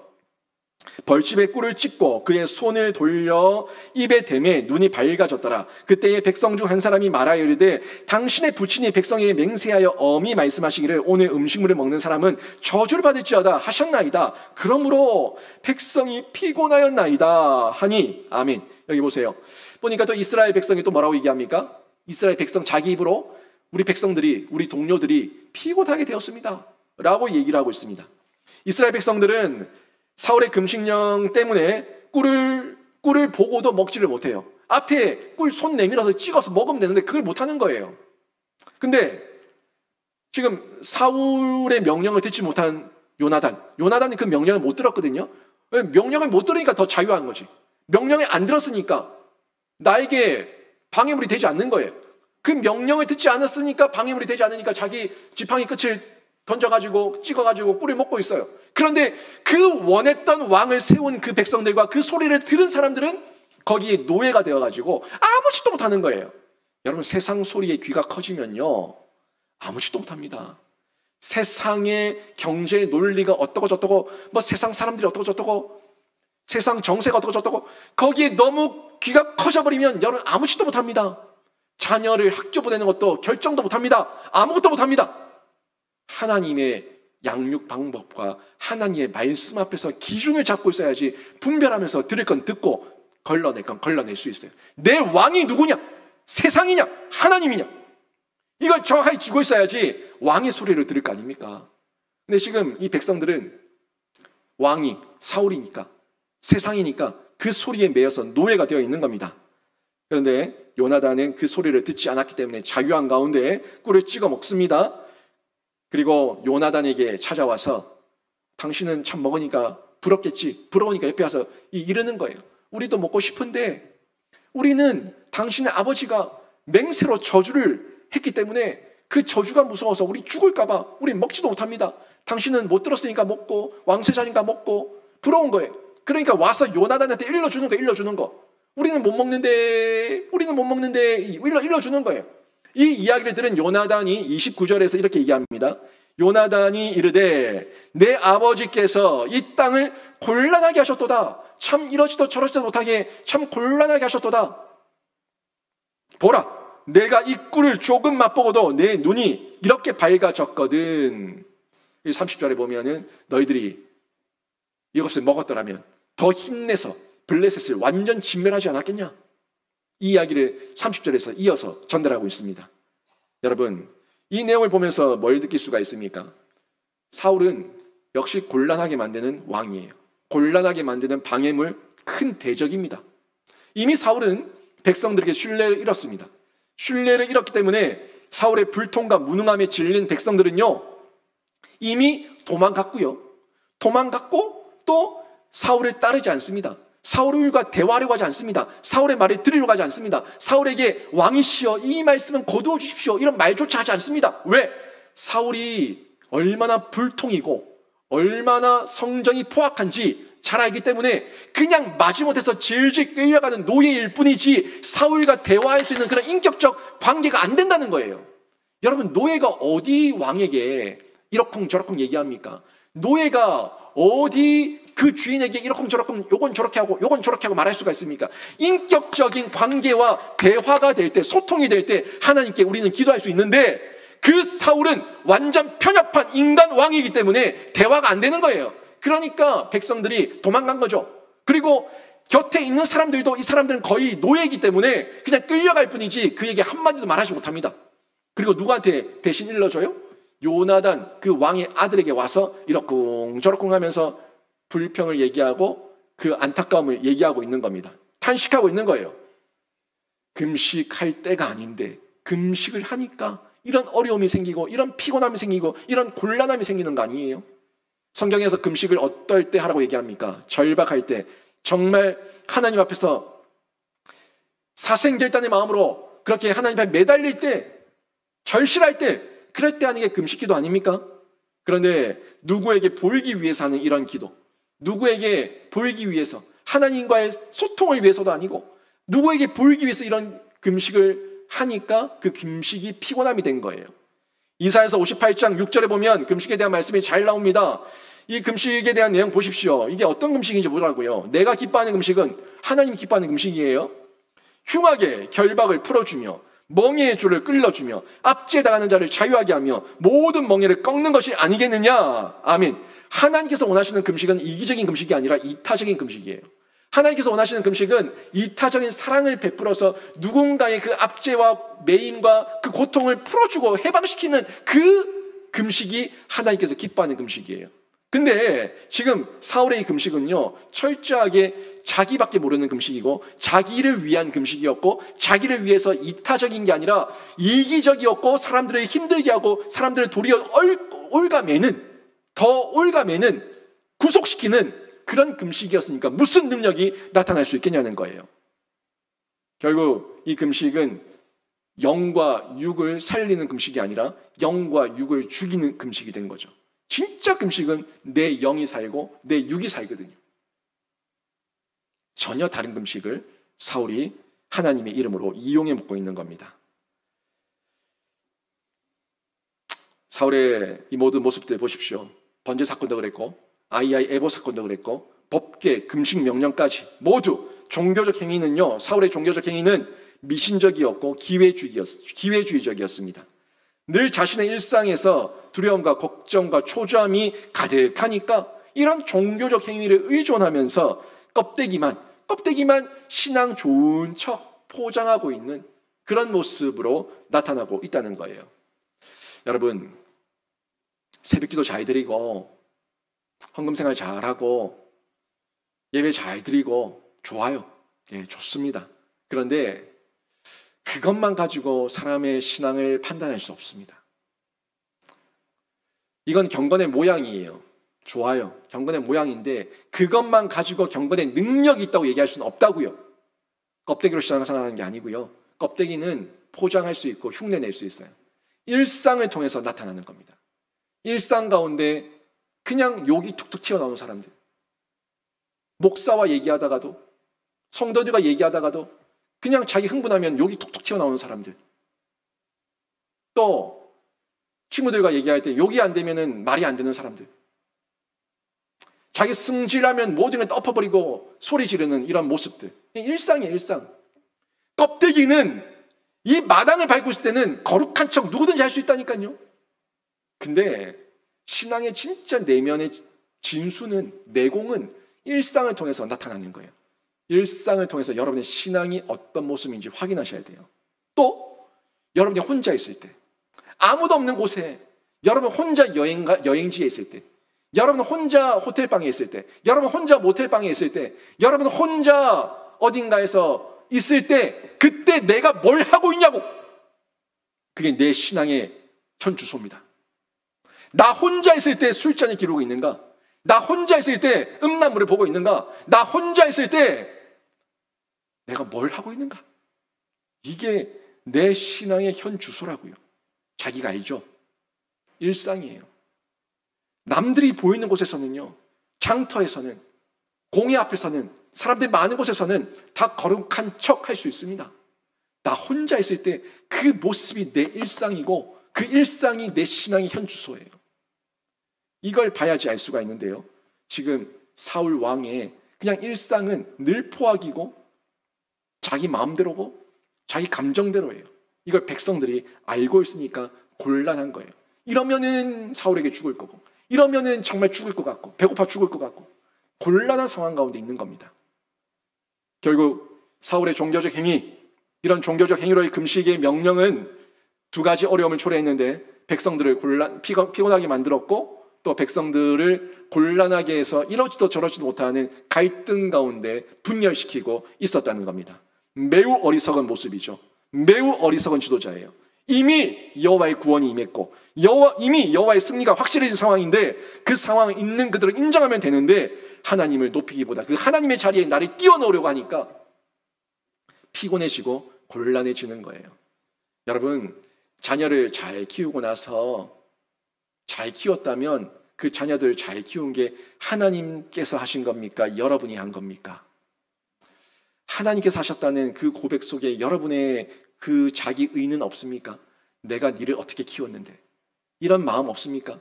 벌집에 꿀을 찍고 그의 손을 돌려 입에 대매 눈이 밝아졌더라. 그때에 백성 중 한 사람이 말하여 이르되 당신의 부친이 백성에게 맹세하여 엄히 말씀하시기를 오늘 음식물을 먹는 사람은 저주를 받을지어다 하셨나이다. 그러므로 백성이 피곤하였나이다 하니. 아멘. 여기 보세요. 보니까 또 이스라엘 백성이 또 뭐라고 얘기합니까? 이스라엘 백성 자기 입으로 우리 백성들이, 우리 동료들이 피곤하게 되었습니다 라고 얘기를 하고 있습니다. 이스라엘 백성들은 사울의 금식령 때문에 꿀을 보고도 먹지를 못해요. 앞에 꿀 손 내밀어서 찍어서 먹으면 되는데 그걸 못하는 거예요. 근데 지금 사울의 명령을 듣지 못한 요나단이 그 명령을 못 들었거든요. 명령을 못 들으니까 더 자유한 거지. 명령을 안 들었으니까 나에게 방해물이 되지 않는 거예요. 그 명령을 듣지 않았으니까 방해물이 되지 않으니까 자기 지팡이 끝을 던져가지고 찍어가지고 꿀을 먹고 있어요. 그런데 그 원했던 왕을 세운 그 백성들과 그 소리를 들은 사람들은 거기에 노예가 되어가지고 아무짓도 못하는 거예요. 여러분, 세상 소리에 귀가 커지면요 아무짓도 못합니다. 세상의 경제 논리가 어떠고 저떠고 뭐 세상 사람들이 어떠고 저떠고 세상 정세가 어떠고 저떠고 거기에 너무 귀가 커져버리면 여러분 아무짓도 못합니다. 자녀를 학교 보내는 것도 결정도 못합니다. 아무것도 못합니다. 하나님의 양육 방법과 하나님의 말씀 앞에서 기준을 잡고 있어야지 분별하면서 들을 건 듣고 걸러낼 건 걸러낼 수 있어요. 내 왕이 누구냐? 세상이냐? 하나님이냐? 이걸 정확하게 쥐고 있어야지 왕의 소리를 들을 거 아닙니까? 근데 지금 이 백성들은 왕이 사울이니까 세상이니까 그 소리에 매여서 노예가 되어 있는 겁니다. 그런데 요나단은 그 소리를 듣지 않았기 때문에 자유한 가운데 꿀을 찍어 먹습니다. 그리고 요나단에게 찾아와서 당신은 참 먹으니까 부럽겠지. 부러우니까 옆에 와서 이러는 거예요. 우리도 먹고 싶은데 우리는 당신의 아버지가 맹세로 저주를 했기 때문에 그 저주가 무서워서 우리 죽을까 봐 우리 먹지도 못합니다. 당신은 못 들었으니까 먹고 왕세자니까 먹고 부러운 거예요. 그러니까 와서 요나단한테 일러주는 거. 우리는 못 먹는데 일러주는 거예요. 이 이야기를 들은 요나단이 29절에서 이렇게 얘기합니다. 요나단이 이르되 내 아버지께서 이 땅을 곤란하게 하셨도다. 참 이러지도 저러지도 못하게 참 곤란하게 하셨도다. 보라, 내가 이 꿀을 조금 맛보고도 내 눈이 이렇게 밝아졌거든. 30절에 보면은 너희들이 이것을 먹었더라면 더 힘내서 블레셋을 완전 진멸하지 않았겠냐? 이 이야기를 30절에서 이어서 전달하고 있습니다. 여러분, 이 내용을 보면서 뭘 느낄 수가 있습니까? 사울은 역시 곤란하게 만드는 왕이에요. 곤란하게 만드는 방해물, 큰 대적입니다. 이미 사울은 백성들에게 신뢰를 잃었습니다. 신뢰를 잃었기 때문에 사울의 불통과 무능함에 질린 백성들은요, 이미 도망갔고요. 도망갔고 또 사울을 따르지 않습니다. 사울과 대화하려고 하지 않습니다. 사울의 말을 들으려고 하지 않습니다. 사울에게 왕이시여 이 말씀은 거두어 주십시오 이런 말조차 하지 않습니다. 왜? 사울이 얼마나 불통이고 얼마나 성정이 포악한지 잘 알기 때문에 그냥 마지못해서 질질 끌려가는 노예일 뿐이지 사울과 대화할 수 있는 그런 인격적 관계가 안 된다는 거예요. 여러분, 노예가 어디 왕에게 이러쿵저러쿵 얘기합니까? 노예가 어디 그 주인에게 이러쿵저러쿵 요건 저렇게 하고 요건 저렇게 하고 말할 수가 있습니까? 인격적인 관계와 대화가 될 때, 소통이 될 때 하나님께 우리는 기도할 수 있는데 그 사울은 완전 편협한 인간 왕이기 때문에 대화가 안 되는 거예요. 그러니까 백성들이 도망간 거죠. 그리고 곁에 있는 사람들도 이 사람들은 거의 노예이기 때문에 그냥 끌려갈 뿐이지 그에게 한마디도 말하지 못합니다. 그리고 누구한테 대신 일러줘요? 요나단 그 왕의 아들에게 와서 이러쿵저러쿵 하면서 불평을 얘기하고 그 안타까움을 얘기하고 있는 겁니다. 탄식하고 있는 거예요. 금식할 때가 아닌데 금식을 하니까 이런 어려움이 생기고 이런 피곤함이 생기고 이런 곤란함이 생기는 거 아니에요? 성경에서 금식을 어떨 때 하라고 얘기합니까? 절박할 때, 정말 하나님 앞에서 사생결단의 마음으로 그렇게 하나님 앞에 매달릴 때, 절실할 때, 그럴 때 하는 게 금식기도 아닙니까? 그런데 누구에게 보이기 위해서 하는 이런 기도, 누구에게 보이기 위해서, 하나님과의 소통을 위해서도 아니고 누구에게 보이기 위해서 이런 금식을 하니까 그 금식이 피곤함이 된 거예요. 이사야서 58장 6절에 보면 금식에 대한 말씀이 잘 나옵니다. 이 금식에 대한 내용 보십시오. 이게 어떤 금식인지 보라고요. 내가 기뻐하는 금식은 하나님 기뻐하는 금식이에요. 흉하게 결박을 풀어주며 멍에의 줄을 끌어주며 압제당하는 자를 자유하게 하며 모든 멍에를 꺾는 것이 아니겠느냐. 아멘. 하나님께서 원하시는 금식은 이기적인 금식이 아니라 이타적인 금식이에요. 하나님께서 원하시는 금식은 이타적인 사랑을 베풀어서 누군가의 그 압제와 매임과 그 고통을 풀어주고 해방시키는 그 금식이 하나님께서 기뻐하는 금식이에요. 근데 지금 사울의 이 금식은요, 철저하게 자기밖에 모르는 금식이고 자기를 위한 금식이었고 자기를 위해서 이타적인 게 아니라 이기적이었고 사람들을 힘들게 하고 사람들을 도리어 더 올가매는 구속시키는 그런 금식이었으니까 무슨 능력이 나타날 수 있겠냐는 거예요. 결국 이 금식은 영과 육을 살리는 금식이 아니라 영과 육을 죽이는 금식이 된 거죠. 진짜 금식은 내 영이 살고 내 육이 살거든요. 전혀 다른 금식을 사울이 하나님의 이름으로 이용해 먹고 있는 겁니다. 사울의 이 모든 모습들 보십시오. 번제 사건도 그랬고 아이아이 애보 사건도 그랬고 법계, 금식 명령까지 모두 종교적 행위는요, 사울의 종교적 행위는 미신적이었고 기회주의적이었습니다. 늘 자신의 일상에서 두려움과 걱정과 초조함이 가득하니까 이런 종교적 행위를 의존하면서 껍데기만 신앙 좋은 척 포장하고 있는 그런 모습으로 나타나고 있다는 거예요. 여러분, 새벽기도 잘 드리고 헌금생활 잘하고 예배 잘 드리고 좋아요. 예, 좋습니다. 그런데 그것만 가지고 사람의 신앙을 판단할 수 없습니다. 이건 경건의 모양이에요. 좋아요. 경건의 모양인데 그것만 가지고 경건의 능력이 있다고 얘기할 수는 없다고요. 껍데기로 신앙생활하는 게 아니고요. 껍데기는 포장할 수 있고 흉내낼 수 있어요. 일상을 통해서 나타나는 겁니다. 일상 가운데 그냥 욕이 툭툭 튀어나오는 사람들, 목사와 얘기하다가도 성도들과 얘기하다가도 그냥 자기 흥분하면 욕이 툭툭 튀어나오는 사람들, 또 친구들과 얘기할 때 욕이 안 되면 말이 안 되는 사람들, 자기 승질하면 모든 걸 덮어버리고 소리 지르는 이런 모습들, 일상이에요. 일상. 껍데기는 이 마당을 밟고 있을 때는 거룩한 척 누구든지 할 수 있다니까요. 근데 신앙의 진짜 내면의 진수는, 내공은 일상을 통해서 나타나는 거예요. 일상을 통해서 여러분의 신앙이 어떤 모습인지 확인하셔야 돼요. 또 여러분이 혼자 있을 때, 아무도 없는 곳에, 여러분 혼자 여행지에 있을 때, 여러분 혼자 호텔방에 있을 때, 여러분 혼자 모텔방에 있을 때, 여러분 혼자 어딘가에서 있을 때, 그때 내가 뭘 하고 있냐고. 그게 내 신앙의 현 주소입니다. 나 혼자 있을 때 술잔을 기르고 있는가? 나 혼자 있을 때 음란물을 보고 있는가? 나 혼자 있을 때 내가 뭘 하고 있는가? 이게 내 신앙의 현 주소라고요. 자기가 알죠? 일상이에요. 남들이 보이는 곳에서는요, 장터에서는, 공회 앞에서는, 사람들이 많은 곳에서는 다 거룩한 척 할 수 있습니다. 나 혼자 있을 때 그 모습이 내 일상이고 그 일상이 내 신앙의 현 주소예요. 이걸 봐야지 알 수가 있는데요. 지금 사울 왕의 그냥 일상은 늘 포악이고 자기 마음대로고 자기 감정대로예요. 이걸 백성들이 알고 있으니까 곤란한 거예요. 이러면은 사울에게 죽을 거고, 이러면은 정말 죽을 것 같고, 배고파 죽을 것 같고, 곤란한 상황 가운데 있는 겁니다. 결국 사울의 종교적 행위, 이런 종교적 행위로의 금식의 명령은 두 가지 어려움을 초래했는데 백성들을 피곤하게 만들었고, 또 백성들을 곤란하게 해서 이러지도 저러지도 못하는 갈등 가운데 분열시키고 있었다는 겁니다. 매우 어리석은 모습이죠. 매우 어리석은 지도자예요. 이미 여호와의 구원이 임했고 이미 여호와의 승리가 확실해진 상황인데, 그 상황 있는 그대로 인정하면 되는데 하나님을 높이기보다 그 하나님의 자리에 나를 끼워 넣으려고 하니까 피곤해지고 곤란해지는 거예요. 여러분, 자녀를 잘 키우고 나서 잘 키웠다면 그 자녀들 잘 키운 게 하나님께서 하신 겁니까? 여러분이 한 겁니까? 하나님께서 하셨다는 그 고백 속에 여러분의 그 자기 의는 없습니까? 내가 니를 어떻게 키웠는데, 이런 마음 없습니까?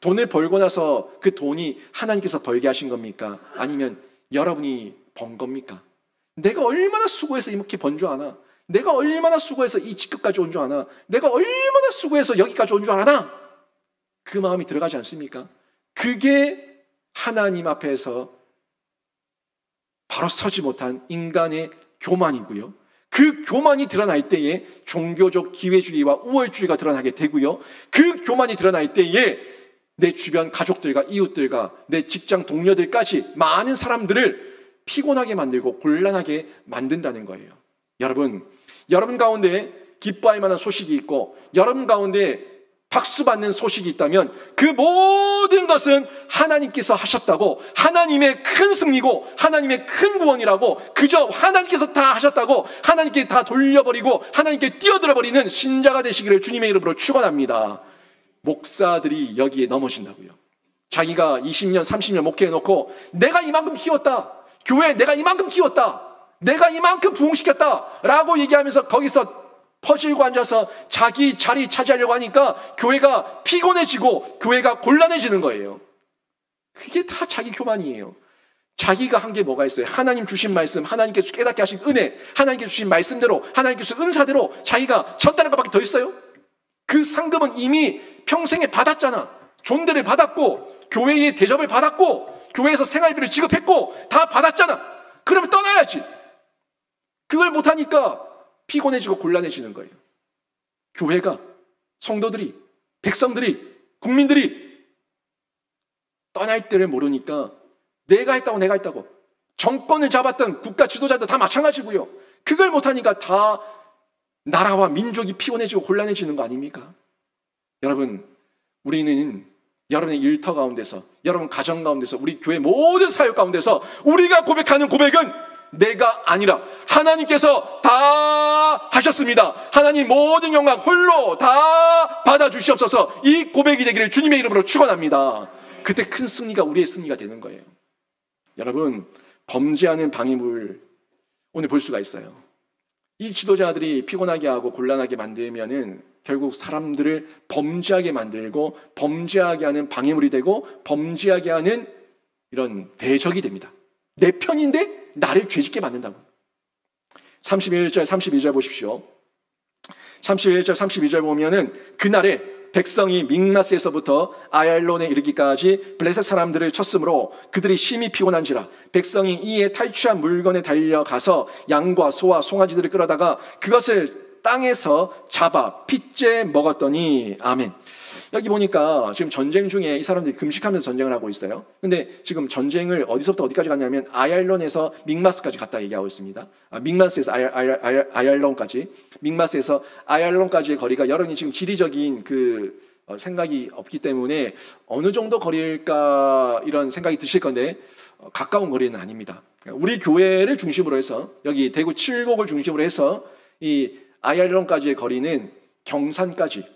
돈을 벌고 나서 그 돈이 하나님께서 벌게 하신 겁니까? 아니면 여러분이 번 겁니까? 내가 얼마나 수고해서 이렇게 번 줄 아나? 내가 얼마나 수고해서 이 직급까지 온 줄 아나? 내가 얼마나 수고해서 여기까지 온 줄 아나? 그 마음이 들어가지 않습니까? 그게 하나님 앞에서 바로 서지 못한 인간의 교만이고요. 그 교만이 드러날 때에 종교적 기회주의와 우월주의가 드러나게 되고요. 그 교만이 드러날 때에 내 주변 가족들과 이웃들과 내 직장 동료들까지 많은 사람들을 피곤하게 만들고 곤란하게 만든다는 거예요. 여러분 가운데 기뻐할 만한 소식이 있고 여러분 가운데 박수 받는 소식이 있다면 그 모든 것은 하나님께서 하셨다고, 하나님의 큰 승리고 하나님의 큰 구원이라고, 그저 하나님께서 다 하셨다고 하나님께 다 돌려버리고 하나님께 뛰어들어버리는 신자가 되시기를 주님의 이름으로 축원합니다. 목사들이 여기에 넘어진다고요. 자기가 20년 30년 목회해놓고 내가 이만큼 키웠다, 교회 내가 이만큼 키웠다, 내가 이만큼 부흥시켰다 라고 얘기하면서 거기서 퍼질고 앉아서 자기 자리 차지하려고 하니까 교회가 피곤해지고 교회가 곤란해지는 거예요. 그게 다 자기 교만이에요. 자기가 한 게 뭐가 있어요? 하나님 주신 말씀, 하나님께서 깨닫게 하신 은혜, 하나님께서 주신 말씀대로, 하나님께서 은사대로 자기가 졌다는 것밖에 더 있어요? 그 상급은 이미 평생에 받았잖아. 존대를 받았고 교회의 대접을 받았고 교회에서 생활비를 지급했고 다 받았잖아. 그러면 떠나야지. 그걸 못하니까 피곤해지고 곤란해지는 거예요. 교회가, 성도들이, 백성들이, 국민들이 떠날 때를 모르니까 내가 했다고 정권을 잡았던 국가 지도자도 다 마찬가지고요. 그걸 못하니까 다 나라와 민족이 피곤해지고 곤란해지는 거 아닙니까? 여러분, 우리는 여러분의 일터 가운데서, 여러분 가정 가운데서, 우리 교회 모든 사역 가운데서 우리가 고백하는 고백은 내가 아니라 하나님께서 다 하셨습니다. 하나님 모든 영광 홀로 다 받아주시옵소서. 이 고백이 되기를 주님의 이름으로 축원합니다. 그때 큰 승리가 우리의 승리가 되는 거예요. 여러분, 범죄하는 방해물 오늘 볼 수가 있어요. 이 지도자들이 피곤하게 하고 곤란하게 만들면은 결국 사람들을 범죄하게 만들고 범죄하게 하는 방해물이 되고 범죄하게 하는 이런 대적이 됩니다. 내 편인데 나를 죄짓게 만든다고. 31절 32절 보십시오. 31절, 32절 보면은 그날에 백성이 믹마스에서부터 아얄론에 이르기까지 블레셋 사람들을 쳤으므로 그들이 심히 피곤한지라 백성이 이에 탈취한 물건에 달려가서 양과 소와 송아지들을 끌어다가 그것을 땅에서 잡아 핏째 먹었더니 아멘. 여기 보니까 지금 전쟁 중에 이 사람들이 금식하면서 전쟁을 하고 있어요. 근데 지금 전쟁을 어디서부터 어디까지 갔냐면 아얄론에서 믹마스까지 갔다 얘기하고 있습니다. 믹마스에서 아얄론까지, 믹마스에서 아얄론까지의 거리가 여러분이 지금 지리적인 그 생각이 없기 때문에 어느 정도 거리일까 이런 생각이 드실 건데 가까운 거리는 아닙니다. 우리 교회를 중심으로 해서 여기 대구 칠곡을 중심으로 해서 이 아얄론까지의 거리는 경산까지,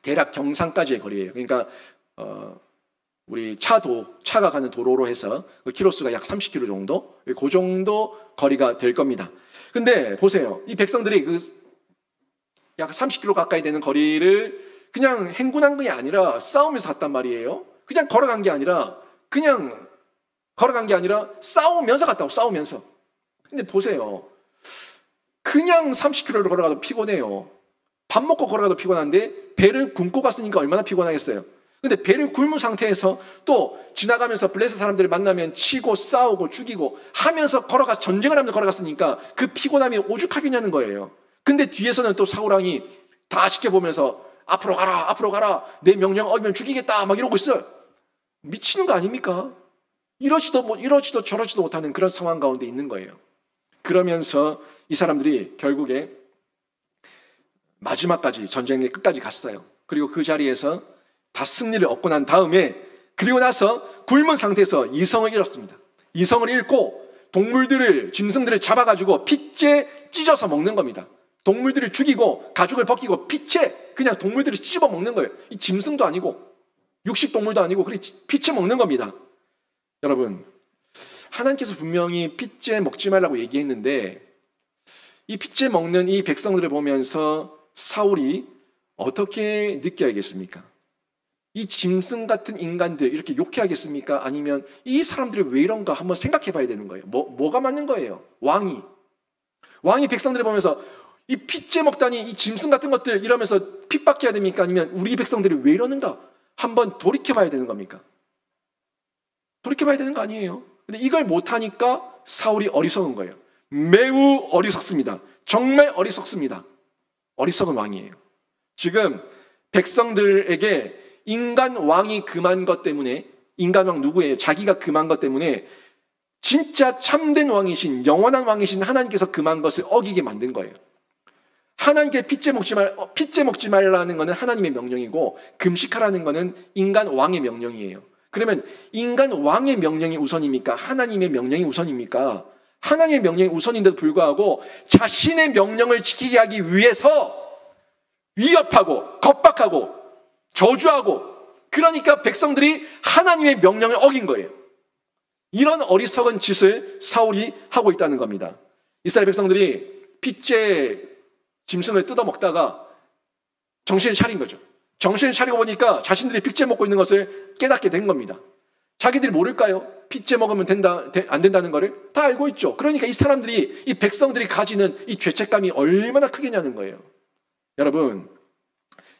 대략 경산까지의 거리예요. 그러니까 우리 차가 가는 도로로 해서 그 키로수가 약 30km 정도, 그 정도 거리가 될 겁니다. 근데 보세요, 이 백성들이 그 약 30km 가까이 되는 거리를 그냥 행군한 게 아니라 싸우면서 갔단 말이에요. 그냥 걸어간 게 아니라 싸우면서 갔다고, 싸우면서. 근데 보세요, 그냥 30km를 걸어가도 피곤해요. 밥 먹고 걸어가도 피곤한데 배를 굶고 갔으니까 얼마나 피곤하겠어요. 근데 배를 굶은 상태에서 또 지나가면서 블레셋 사람들을 만나면 치고 싸우고 죽이고 하면서 전쟁을 하면서 걸어갔으니까 그 피곤함이 오죽하겠냐는 거예요. 근데 뒤에서는 또 사울왕이 다 지켜보면서 앞으로 가라, 내 명령 어기면 죽이겠다 막 이러고 있어요. 미치는 거 아닙니까? 이러지도 저러지도 못하는 그런 상황 가운데 있는 거예요. 그러면서 이 사람들이 결국에 마지막까지 전쟁의 끝까지 갔어요. 그리고 그 자리에서 다 승리를 얻고 난 다음에, 그리고 나서 굶은 상태에서 이성을 잃었습니다. 이성을 잃고 짐승들을 잡아가지고 핏째 찢어서 먹는 겁니다. 동물들을 죽이고 가죽을 벗기고 핏째 그냥 동물들을 씹어 먹는 거예요. 이 짐승도 아니고 육식 동물도 아니고 그래 핏째 먹는 겁니다. 여러분, 하나님께서 분명히 핏째 먹지 말라고 얘기했는데 이 핏째 먹는 이 백성들을 보면서 사울이 어떻게 느껴야겠습니까? 이 짐승 같은 인간들 이렇게 욕해야겠습니까? 아니면 이 사람들이 왜 이런가 한번 생각해 봐야 되는 거예요. 뭐가 맞는 거예요? 왕이 백성들을 보면서 이 핏째 먹다니 이 짐승 같은 것들 이러면서 핍박해야 됩니까? 아니면 우리 백성들이 왜 이러는가? 한번 돌이켜 봐야 되는 겁니까? 돌이켜 봐야 되는 거 아니에요. 근데 이걸 못하니까 사울이 어리석은 거예요. 매우 어리석습니다. 정말 어리석습니다. 어리석은 왕이에요. 지금 백성들에게 인간 왕이 금한 것 때문에, 인간 왕 누구예요? 자기가 금한 것 때문에 진짜 참된 왕이신, 영원한 왕이신 하나님께서 금한 것을 어기게 만든 거예요. 하나님께 핏째 먹지 말라는 것은 하나님의 명령이고 금식하라는 것은 인간 왕의 명령이에요. 그러면 인간 왕의 명령이 우선입니까? 하나님의 명령이 우선입니까? 하나님의 명령이 우선인데도 불구하고 자신의 명령을 지키게 하기 위해서 위협하고 겁박하고 저주하고, 그러니까 백성들이 하나님의 명령을 어긴 거예요. 이런 어리석은 짓을 사울이 하고 있다는 겁니다. 이스라엘 백성들이 핏째 짐승을 뜯어먹다가 정신을 차린 거죠. 정신을 차리고 보니까 자신들이 핏째 먹고 있는 것을 깨닫게 된 겁니다. 자기들이 모를까요? 핏째 먹으면 안 된다는 거를 다 알고 있죠. 그러니까 이 사람들이, 이 백성들이 가지는 이 죄책감이 얼마나 크겠냐는 거예요. 여러분,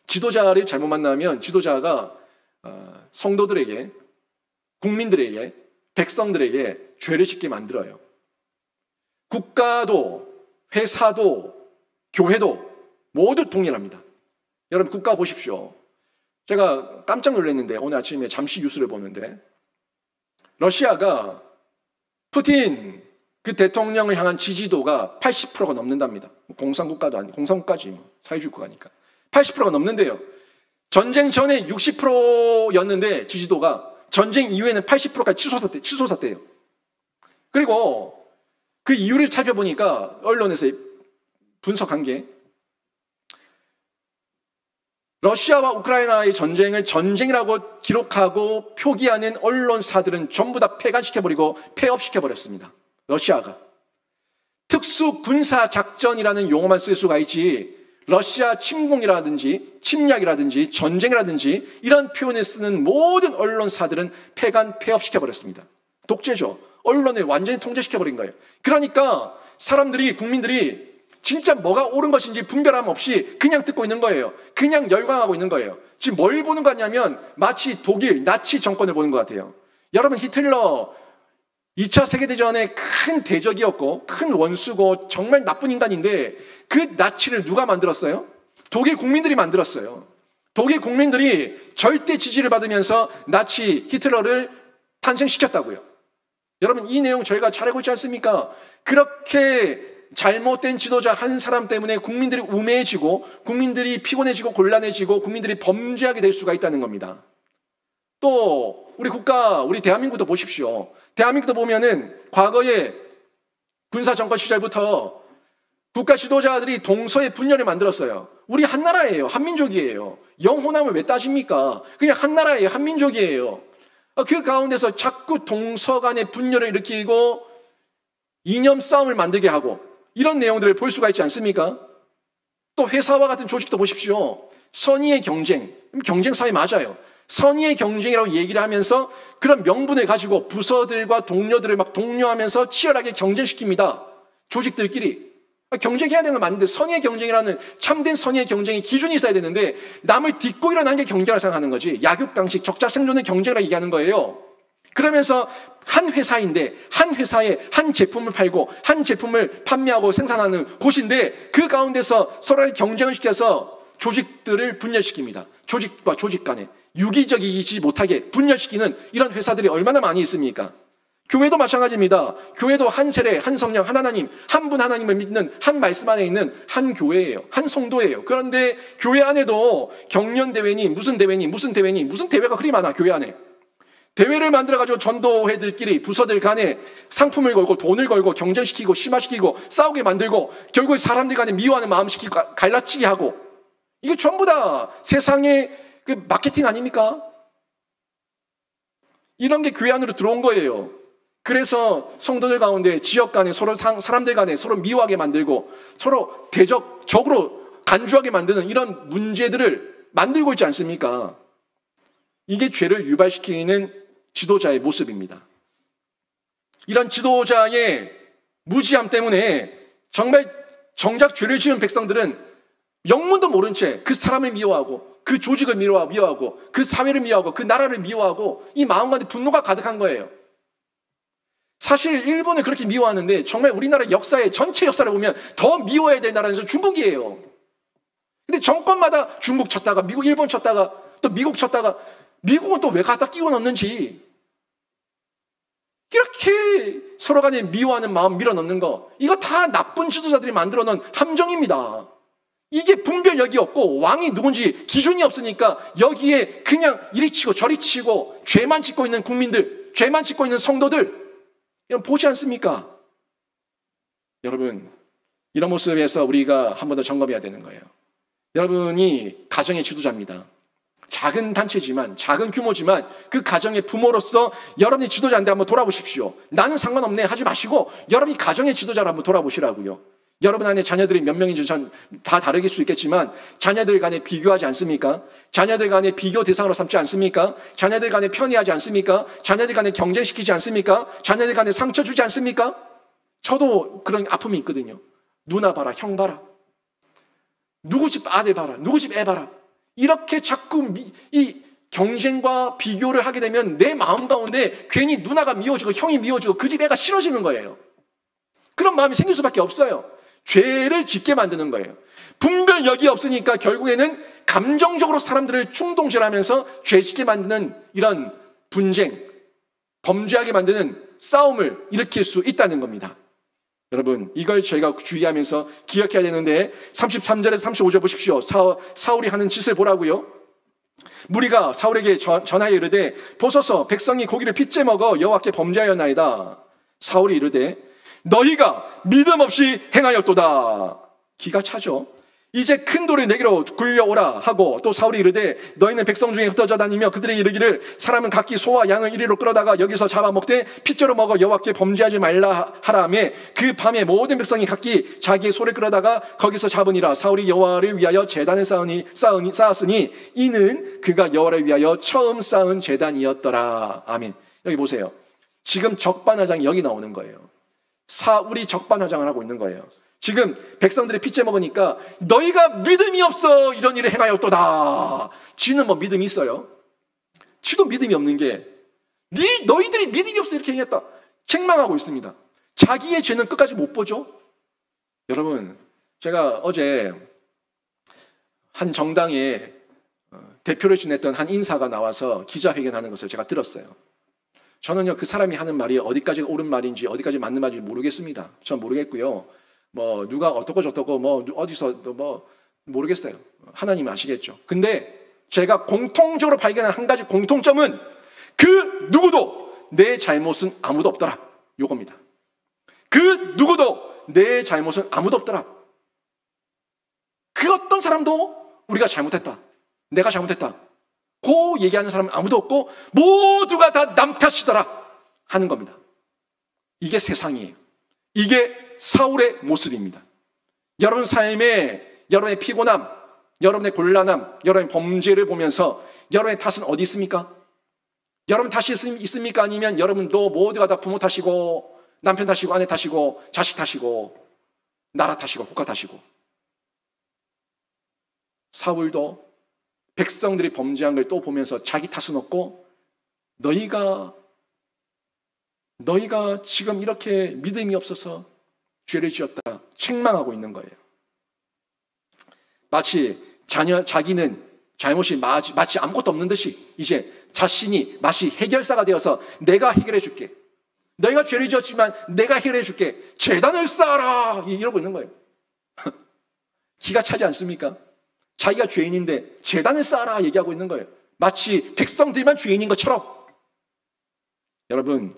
지도자를 잘못 만나면 지도자가 성도들에게, 국민들에게, 백성들에게 죄를 짓게 만들어요. 국가도, 회사도, 교회도 모두 동일합니다. 여러분, 국가 보십시오. 제가 깜짝 놀랐는데 오늘 아침에 잠시 뉴스를 보는데 러시아가 푸틴 그 대통령을 향한 지지도가 80%가 넘는답니다. 공산국가도 아니고, 공산국가지 사회주의 국가니까 80%가 넘는데요. 전쟁 전에 60%였는데 지지도가 전쟁 이후에는 80%까지 치솟았대요. 그리고 그 이유를 살펴보니까 언론에서 분석한 게, 러시아와 우크라이나의 전쟁을 전쟁이라고 기록하고 표기하는 언론사들은 전부 다 폐간시켜버리고 폐업시켜버렸습니다. 러시아가. 특수 군사 작전이라는 용어만 쓸 수가 있지 러시아 침공이라든지 침략이라든지 전쟁이라든지 이런 표현을 쓰는 모든 언론사들은 폐업시켜버렸습니다. 독재죠. 언론을 완전히 통제시켜버린 거예요. 그러니까 사람들이, 국민들이 진짜 뭐가 옳은 것인지 분별함 없이 그냥 듣고 있는 거예요. 그냥 열광하고 있는 거예요. 지금 뭘 보는 거 같냐면 마치 독일 나치 정권을 보는 것 같아요. 여러분, 히틀러 2차 세계대전의 큰 대적이었고 큰 원수고 정말 나쁜 인간인데 그 나치를 누가 만들었어요? 독일 국민들이 만들었어요. 독일 국민들이 절대 지지를 받으면서 나치 히틀러를 탄생시켰다고요. 여러분, 이 내용 저희가 잘 알고 있지 않습니까? 그렇게 잘못된 지도자 한 사람 때문에 국민들이 우매해지고 국민들이 피곤해지고 곤란해지고 국민들이 범죄하게 될 수가 있다는 겁니다. 또 우리 국가, 우리 대한민국도 보십시오. 대한민국도 보면은 과거에 군사 정권 시절부터 국가 지도자들이 동서의 분열을 만들었어요. 우리 한 나라예요. 한민족이에요. 영호남을 왜 따집니까? 그냥 한 나라예요. 한민족이에요. 그 가운데서 자꾸 동서 간의 분열을 일으키고 이념 싸움을 만들게 하고 이런 내용들을 볼 수가 있지 않습니까? 또 회사와 같은 조직도 보십시오. 선의의 경쟁, 경쟁 사회 맞아요. 선의의 경쟁이라고 얘기를 하면서 그런 명분을 가지고 부서들과 동료들을 막 독려하면서 치열하게 경쟁시킵니다. 조직들끼리. 경쟁해야 되는 건 맞는데 선의의 경쟁이라는 참된 선의의 경쟁이 기준이 있어야 되는데 남을 딛고 일어난 게 경쟁을 생각하는 거지. 약육강식, 적자생존의 경쟁이라고 얘기하는 거예요. 그러면서 한 회사인데 한 회사에 한 제품을 팔고 한 제품을 판매하고 생산하는 곳인데 그 가운데서 서로의 경쟁을 시켜서 조직들을 분열시킵니다. 조직과 조직 간에 유기적이지 못하게 분열시키는 이런 회사들이 얼마나 많이 있습니까? 교회도 마찬가지입니다. 교회도 한 세례, 한 성령, 한 하나님, 한 분 하나님을 믿는 한 말씀 안에 있는 한 교회예요. 한 성도예요. 그런데 교회 안에도 경연대회니 무슨 대회니 무슨 대회니 무슨 대회가 그리 많아. 교회 안에. 대회를 만들어가지고 전도회들끼리 부서들 간에 상품을 걸고 돈을 걸고 경쟁시키고 심화시키고 싸우게 만들고 결국 사람들 간에 미워하는 마음 시키고 갈라치게 하고 이게 전부 다 세상의 그 마케팅 아닙니까? 이런 게 교회 안으로 들어온 거예요. 그래서 성도들 가운데 지역 간에 서로 사람들 간에 서로 미워하게 만들고 서로 적으로 간주하게 만드는 이런 문제들을 만들고 있지 않습니까? 이게 죄를 유발시키는 지도자의 모습입니다. 이런 지도자의 무지함 때문에 정말 정작 죄를 지은 백성들은 영문도 모른 채 그 사람을 미워하고 그 조직을 미워하고 그 사회를 미워하고 그 나라를 미워하고 이 마음 가운데 분노가 가득한 거예요. 사실 일본을 그렇게 미워하는데 정말 우리나라 역사의 전체 역사를 보면 더 미워해야 될 나라는 중국이에요. 근데 정권마다 중국 쳤다가 미국, 일본 쳤다가 또 미국 쳤다가 미국은 또 왜 갖다 끼워 넣는지 이렇게 서로 간에 미워하는 마음 밀어넣는 거 이거 다 나쁜 지도자들이 만들어 놓은 함정입니다. 이게 분별력이 없고 왕이 누군지 기준이 없으니까 여기에 그냥 이리 치고 저리 치고 죄만 짓고 있는 국민들, 죄만 짓고 있는 성도들 이런 보지 않습니까? 여러분, 이런 모습에서 우리가 한 번 더 점검해야 되는 거예요. 여러분이 가정의 지도자입니다. 작은 단체지만, 작은 규모지만 그 가정의 부모로서 여러분이 지도자인데 한번 돌아보십시오. 나는 상관없네 하지 마시고 여러분이 가정의 지도자를 한번 돌아보시라고요. 여러분 안에 자녀들이 몇 명인지 전 다 다르길 수 있겠지만 자녀들 간에 비교하지 않습니까? 자녀들 간에 비교 대상으로 삼지 않습니까? 자녀들 간에 편애하지 않습니까? 자녀들 간에 경쟁시키지 않습니까? 자녀들 간에 상처 주지 않습니까? 저도 그런 아픔이 있거든요. 누나 봐라, 형 봐라. 누구 집 아들 봐라, 누구 집 애 봐라. 이렇게 자꾸 이 경쟁과 비교를 하게 되면 내 마음 가운데 괜히 누나가 미워지고 형이 미워지고 그 집 애가 싫어지는 거예요. 그런 마음이 생길 수밖에 없어요. 죄를 짓게 만드는 거예요. 분별력이 없으니까 결국에는 감정적으로 사람들을 충동질하면서 죄 짓게 만드는 이런 분쟁, 범죄하게 만드는 싸움을 일으킬 수 있다는 겁니다. 여러분, 이걸 저희가 주의하면서 기억해야 되는데 33절에서 35절 보십시오. 사울이 하는 짓을 보라고요. 무리가 사울에게 전하여 이르되 보소서 백성이 고기를 핏째 먹어 여호와께 범죄하였나이다. 사울이 이르되 너희가 믿음 없이 행하였도다. 기가 차죠. 이제 큰 돌을 내게로 굴려오라 하고 또 사울이 이르되 너희는 백성 중에 흩어져 다니며 그들에게 이르기를 사람은 각기 소와 양을 이리로 끌어다가 여기서 잡아먹되 핏째로 먹어 여호와께 범죄하지 말라 하라매 그 밤에 모든 백성이 각기 자기의 소를 끌어다가 거기서 잡으니라. 사울이 여호와를 위하여 제단을 쌓았으니 이는 그가 여호와를 위하여 처음 쌓은 제단이었더라. 아멘. 여기 보세요. 지금 적반하장이 여기 나오는 거예요. 사울이 적반하장을 하고 있는 거예요. 지금 백성들이 핏째 먹으니까 너희가 믿음이 없어 이런 일을 행하였도다. 지는 뭐 믿음이 있어요? 지도 믿음이 없는 게 너희들이 믿음이 없어 이렇게 행했다. 책망하고 있습니다. 자기의 죄는 끝까지 못 보죠. 여러분, 제가 어제 한 정당에 대표를 지냈던 한 인사가 나와서 기자회견하는 것을 제가 들었어요. 저는요, 그 사람이 하는 말이 어디까지 옳은 말인지 어디까지 맞는 말인지 모르겠습니다. 전 모르겠고요. 뭐 누가 어떻고 저떻고 뭐 어디서 뭐 모르겠어요. 하나님 아시겠죠. 근데 제가 공통적으로 발견한 한 가지 공통점은 그 누구도 내 잘못은 아무도 없더라. 요겁니다. 그 누구도 내 잘못은 아무도 없더라. 그 어떤 사람도 우리가 잘못했다. 내가 잘못했다. 고 얘기하는 사람은 아무도 없고 모두가 다 남 탓이더라 하는 겁니다. 이게 세상이에요. 이게 사울의 모습입니다. 여러분 삶에 여러분의 피곤함, 여러분의 곤란함, 여러분의 범죄를 보면서 여러분의 탓은 어디 있습니까? 여러분 탓이 있습니까? 아니면 여러분도 모두가 다 부모 탓이고 남편 탓이고 아내 탓이고 자식 탓이고 나라 탓이고 국가 탓이고. 사울도 백성들이 범죄한 걸 또 보면서 자기 탓은 없고 너희가 지금 이렇게 믿음이 없어서 죄를 지었다 책망하고 있는 거예요. 마치 자기는 잘못이 마치 아무것도 없는 듯이 이제 자신이 마치 해결사가 되어서 내가 해결해 줄게. 너희가 죄를 지었지만 내가 해결해 줄게. 제단을 쌓아라 이러고 있는 거예요. 기가 차지 않습니까? 자기가 죄인인데 제단을 쌓아라 얘기하고 있는 거예요. 마치 백성들만 죄인인 것처럼. 여러분,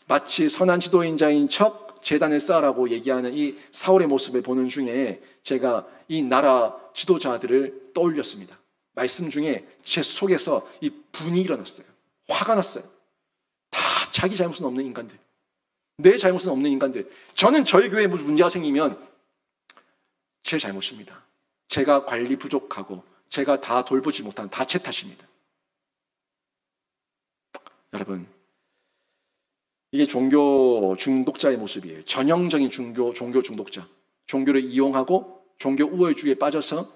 마치 선한 지도인자인 척 제단을 쌓으라고 얘기하는 이 사울의 모습을 보는 중에 제가 이 나라 지도자들을 떠올렸습니다. 말씀 중에 제 속에서 이 분이 일어났어요. 화가 났어요. 다 자기 잘못은 없는 인간들, 내 잘못은 없는 인간들. 저는 저희 교회에 무슨 문제가 생기면 제 잘못입니다. 제가 관리 부족하고 제가 다 돌보지 못한 다 제 탓입니다. 여러분, 이게 종교 중독자의 모습이에요. 전형적인 종교 중독자. 종교를 이용하고 종교 우월주의에 빠져서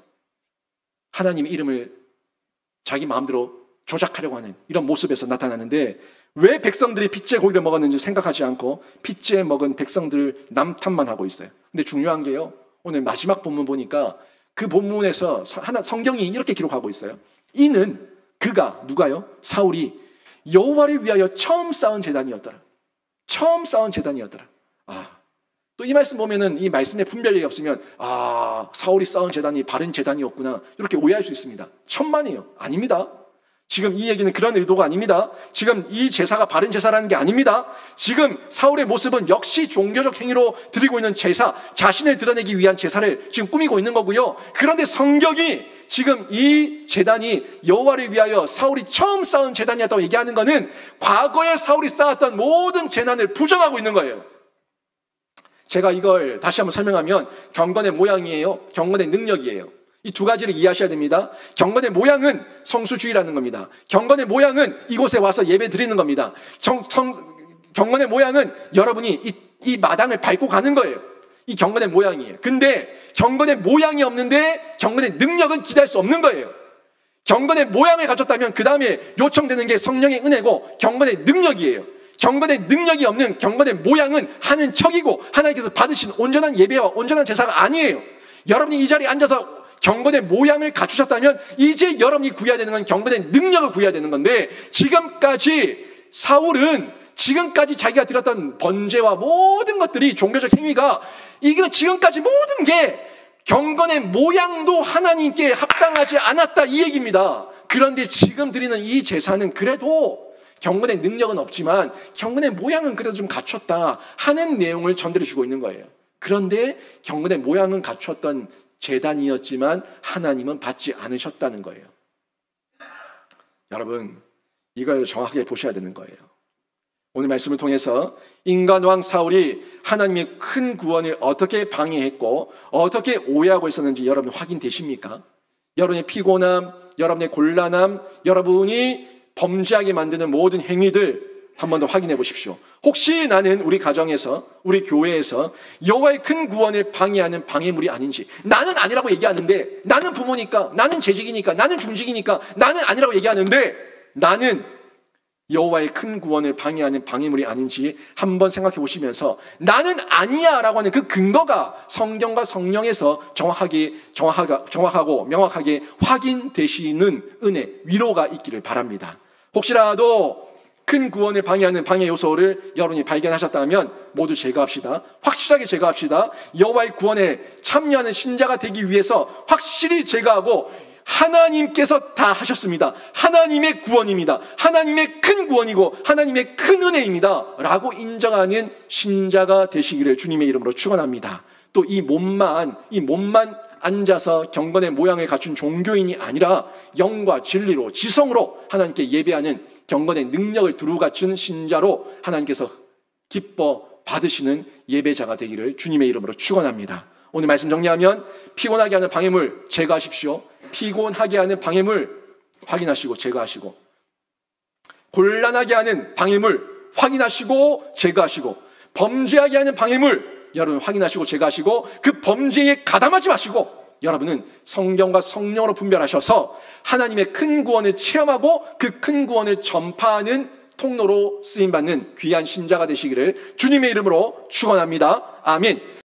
하나님의 이름을 자기 마음대로 조작하려고 하는 이런 모습에서 나타나는데, 왜 백성들이 핏째 고기를 먹었는지 생각하지 않고 핏째 먹은 백성들을 남 탓만 하고 있어요. 근데 중요한 게요, 오늘 마지막 본문 보니까 그 본문에서 성경이 이렇게 기록하고 있어요. 이는 그가, 누가요? 사울이 여호와를 위하여 처음 쌓은 제단이었더라. 처음 쌓은 제단이었더라. 또 이 말씀 보면은 이 말씀에 분별력이 없으면 사울이 쌓은 제단이 바른 제단이었구나 이렇게 오해할 수 있습니다. 천만에요. 아닙니다. 지금 이 얘기는 그런 의도가 아닙니다. 지금 이 제사가 바른 제사라는 게 아닙니다. 지금 사울의 모습은 역시 종교적 행위로 드리고 있는 제사, 자신을 드러내기 위한 제사를 지금 꾸미고 있는 거고요. 그런데 성경이 지금 이 제단이 여호와를 위하여 사울이 처음 쌓은 제단이었다고 얘기하는 것은 과거에 사울이 쌓았던 모든 재난을 부정하고 있는 거예요. 제가 이걸 다시 한번 설명하면 경건의 모양이에요, 경건의 능력이에요. 이 두 가지를 이해하셔야 됩니다. 경건의 모양은 성수주의라는 겁니다. 경건의 모양은 이곳에 와서 예배 드리는 겁니다. 경건의 모양은 여러분이 이 마당을 밟고 가는 거예요. 이 경건의 모양이에요. 근데 경건의 모양이 없는데 경건의 능력은 기대할 수 없는 거예요. 경건의 모양을 가졌다면 그 다음에 요청되는 게 성령의 은혜고 경건의 능력이에요. 경건의 능력이 없는 경건의 모양은 하는 척이고 하나님께서 받으신 온전한 예배와 온전한 제사가 아니에요. 여러분이 이 자리에 앉아서 경건의 모양을 갖추셨다면 이제 여러분이 구해야 되는 건 경건의 능력을 구해야 되는 건데, 지금까지 사울은 지금까지 자기가 드렸던 번제와 모든 것들이 종교적 행위가 이건 지금까지 모든 게 경건의 모양도 하나님께 합당하지 않았다 이 얘기입니다. 그런데 지금 드리는 이 제사는 그래도 경건의 능력은 없지만 경건의 모양은 그래도 좀 갖췄다 하는 내용을 전달해 주고 있는 거예요. 그런데 경건의 모양은 갖췄던 제단이었지만 하나님은 받지 않으셨다는 거예요. 여러분, 이걸 정확하게 보셔야 되는 거예요. 오늘 말씀을 통해서 인간왕 사울이 하나님의 큰 구원을 어떻게 방해했고 어떻게 오해하고 있었는지 여러분 확인되십니까? 여러분의 피곤함, 여러분의 곤란함, 여러분이 범죄하게 만드는 모든 행위들, 한 번 더 확인해 보십시오. 혹시 나는 우리 가정에서, 우리 교회에서 여호와의 큰 구원을 방해하는 방해물이 아닌지. 나는 아니라고 얘기하는데, 나는 부모니까, 나는 재직이니까, 나는 중직이니까, 나는 아니라고 얘기하는데, 나는 여호와의 큰 구원을 방해하는 방해물이 아닌지 한번 생각해 보시면서, 나는 아니야 라고 하는 그 근거가 성경과 성령에서 정확하고 명확하게 확인되시는 은혜, 위로가 있기를 바랍니다. 혹시라도 큰 구원을 방해하는 방해 요소를 여러분이 발견하셨다면 모두 제거합시다. 확실하게 제거합시다. 여호와의 구원에 참여하는 신자가 되기 위해서 확실히 제거하고, 하나님께서 다 하셨습니다. 하나님의 구원입니다. 하나님의 큰 구원이고 하나님의 큰 은혜입니다 라고 인정하는 신자가 되시기를 주님의 이름으로 축원합니다. 또 이 몸만 앉아서 경건의 모양을 갖춘 종교인이 아니라 영과 진리로, 지성으로 하나님께 예배하는 경건의 능력을 두루 갖춘 신자로 하나님께서 기뻐 받으시는 예배자가 되기를 주님의 이름으로 축원합니다. 오늘 말씀 정리하면, 피곤하게 하는 방해물 제거하십시오. 피곤하게 하는 방해물 확인하시고 제거하시고, 곤란하게 하는 방해물 확인하시고 제거하시고, 범죄하게 하는 방해물 여러분 확인하시고 제거하시고, 그 범죄에 가담하지 마시고 여러분은 성경과 성령으로 분별하셔서 하나님의 큰 구원을 체험하고 그 큰 구원을 전파하는 통로로 쓰임받는 귀한 신자가 되시기를 주님의 이름으로 축원합니다. 아멘.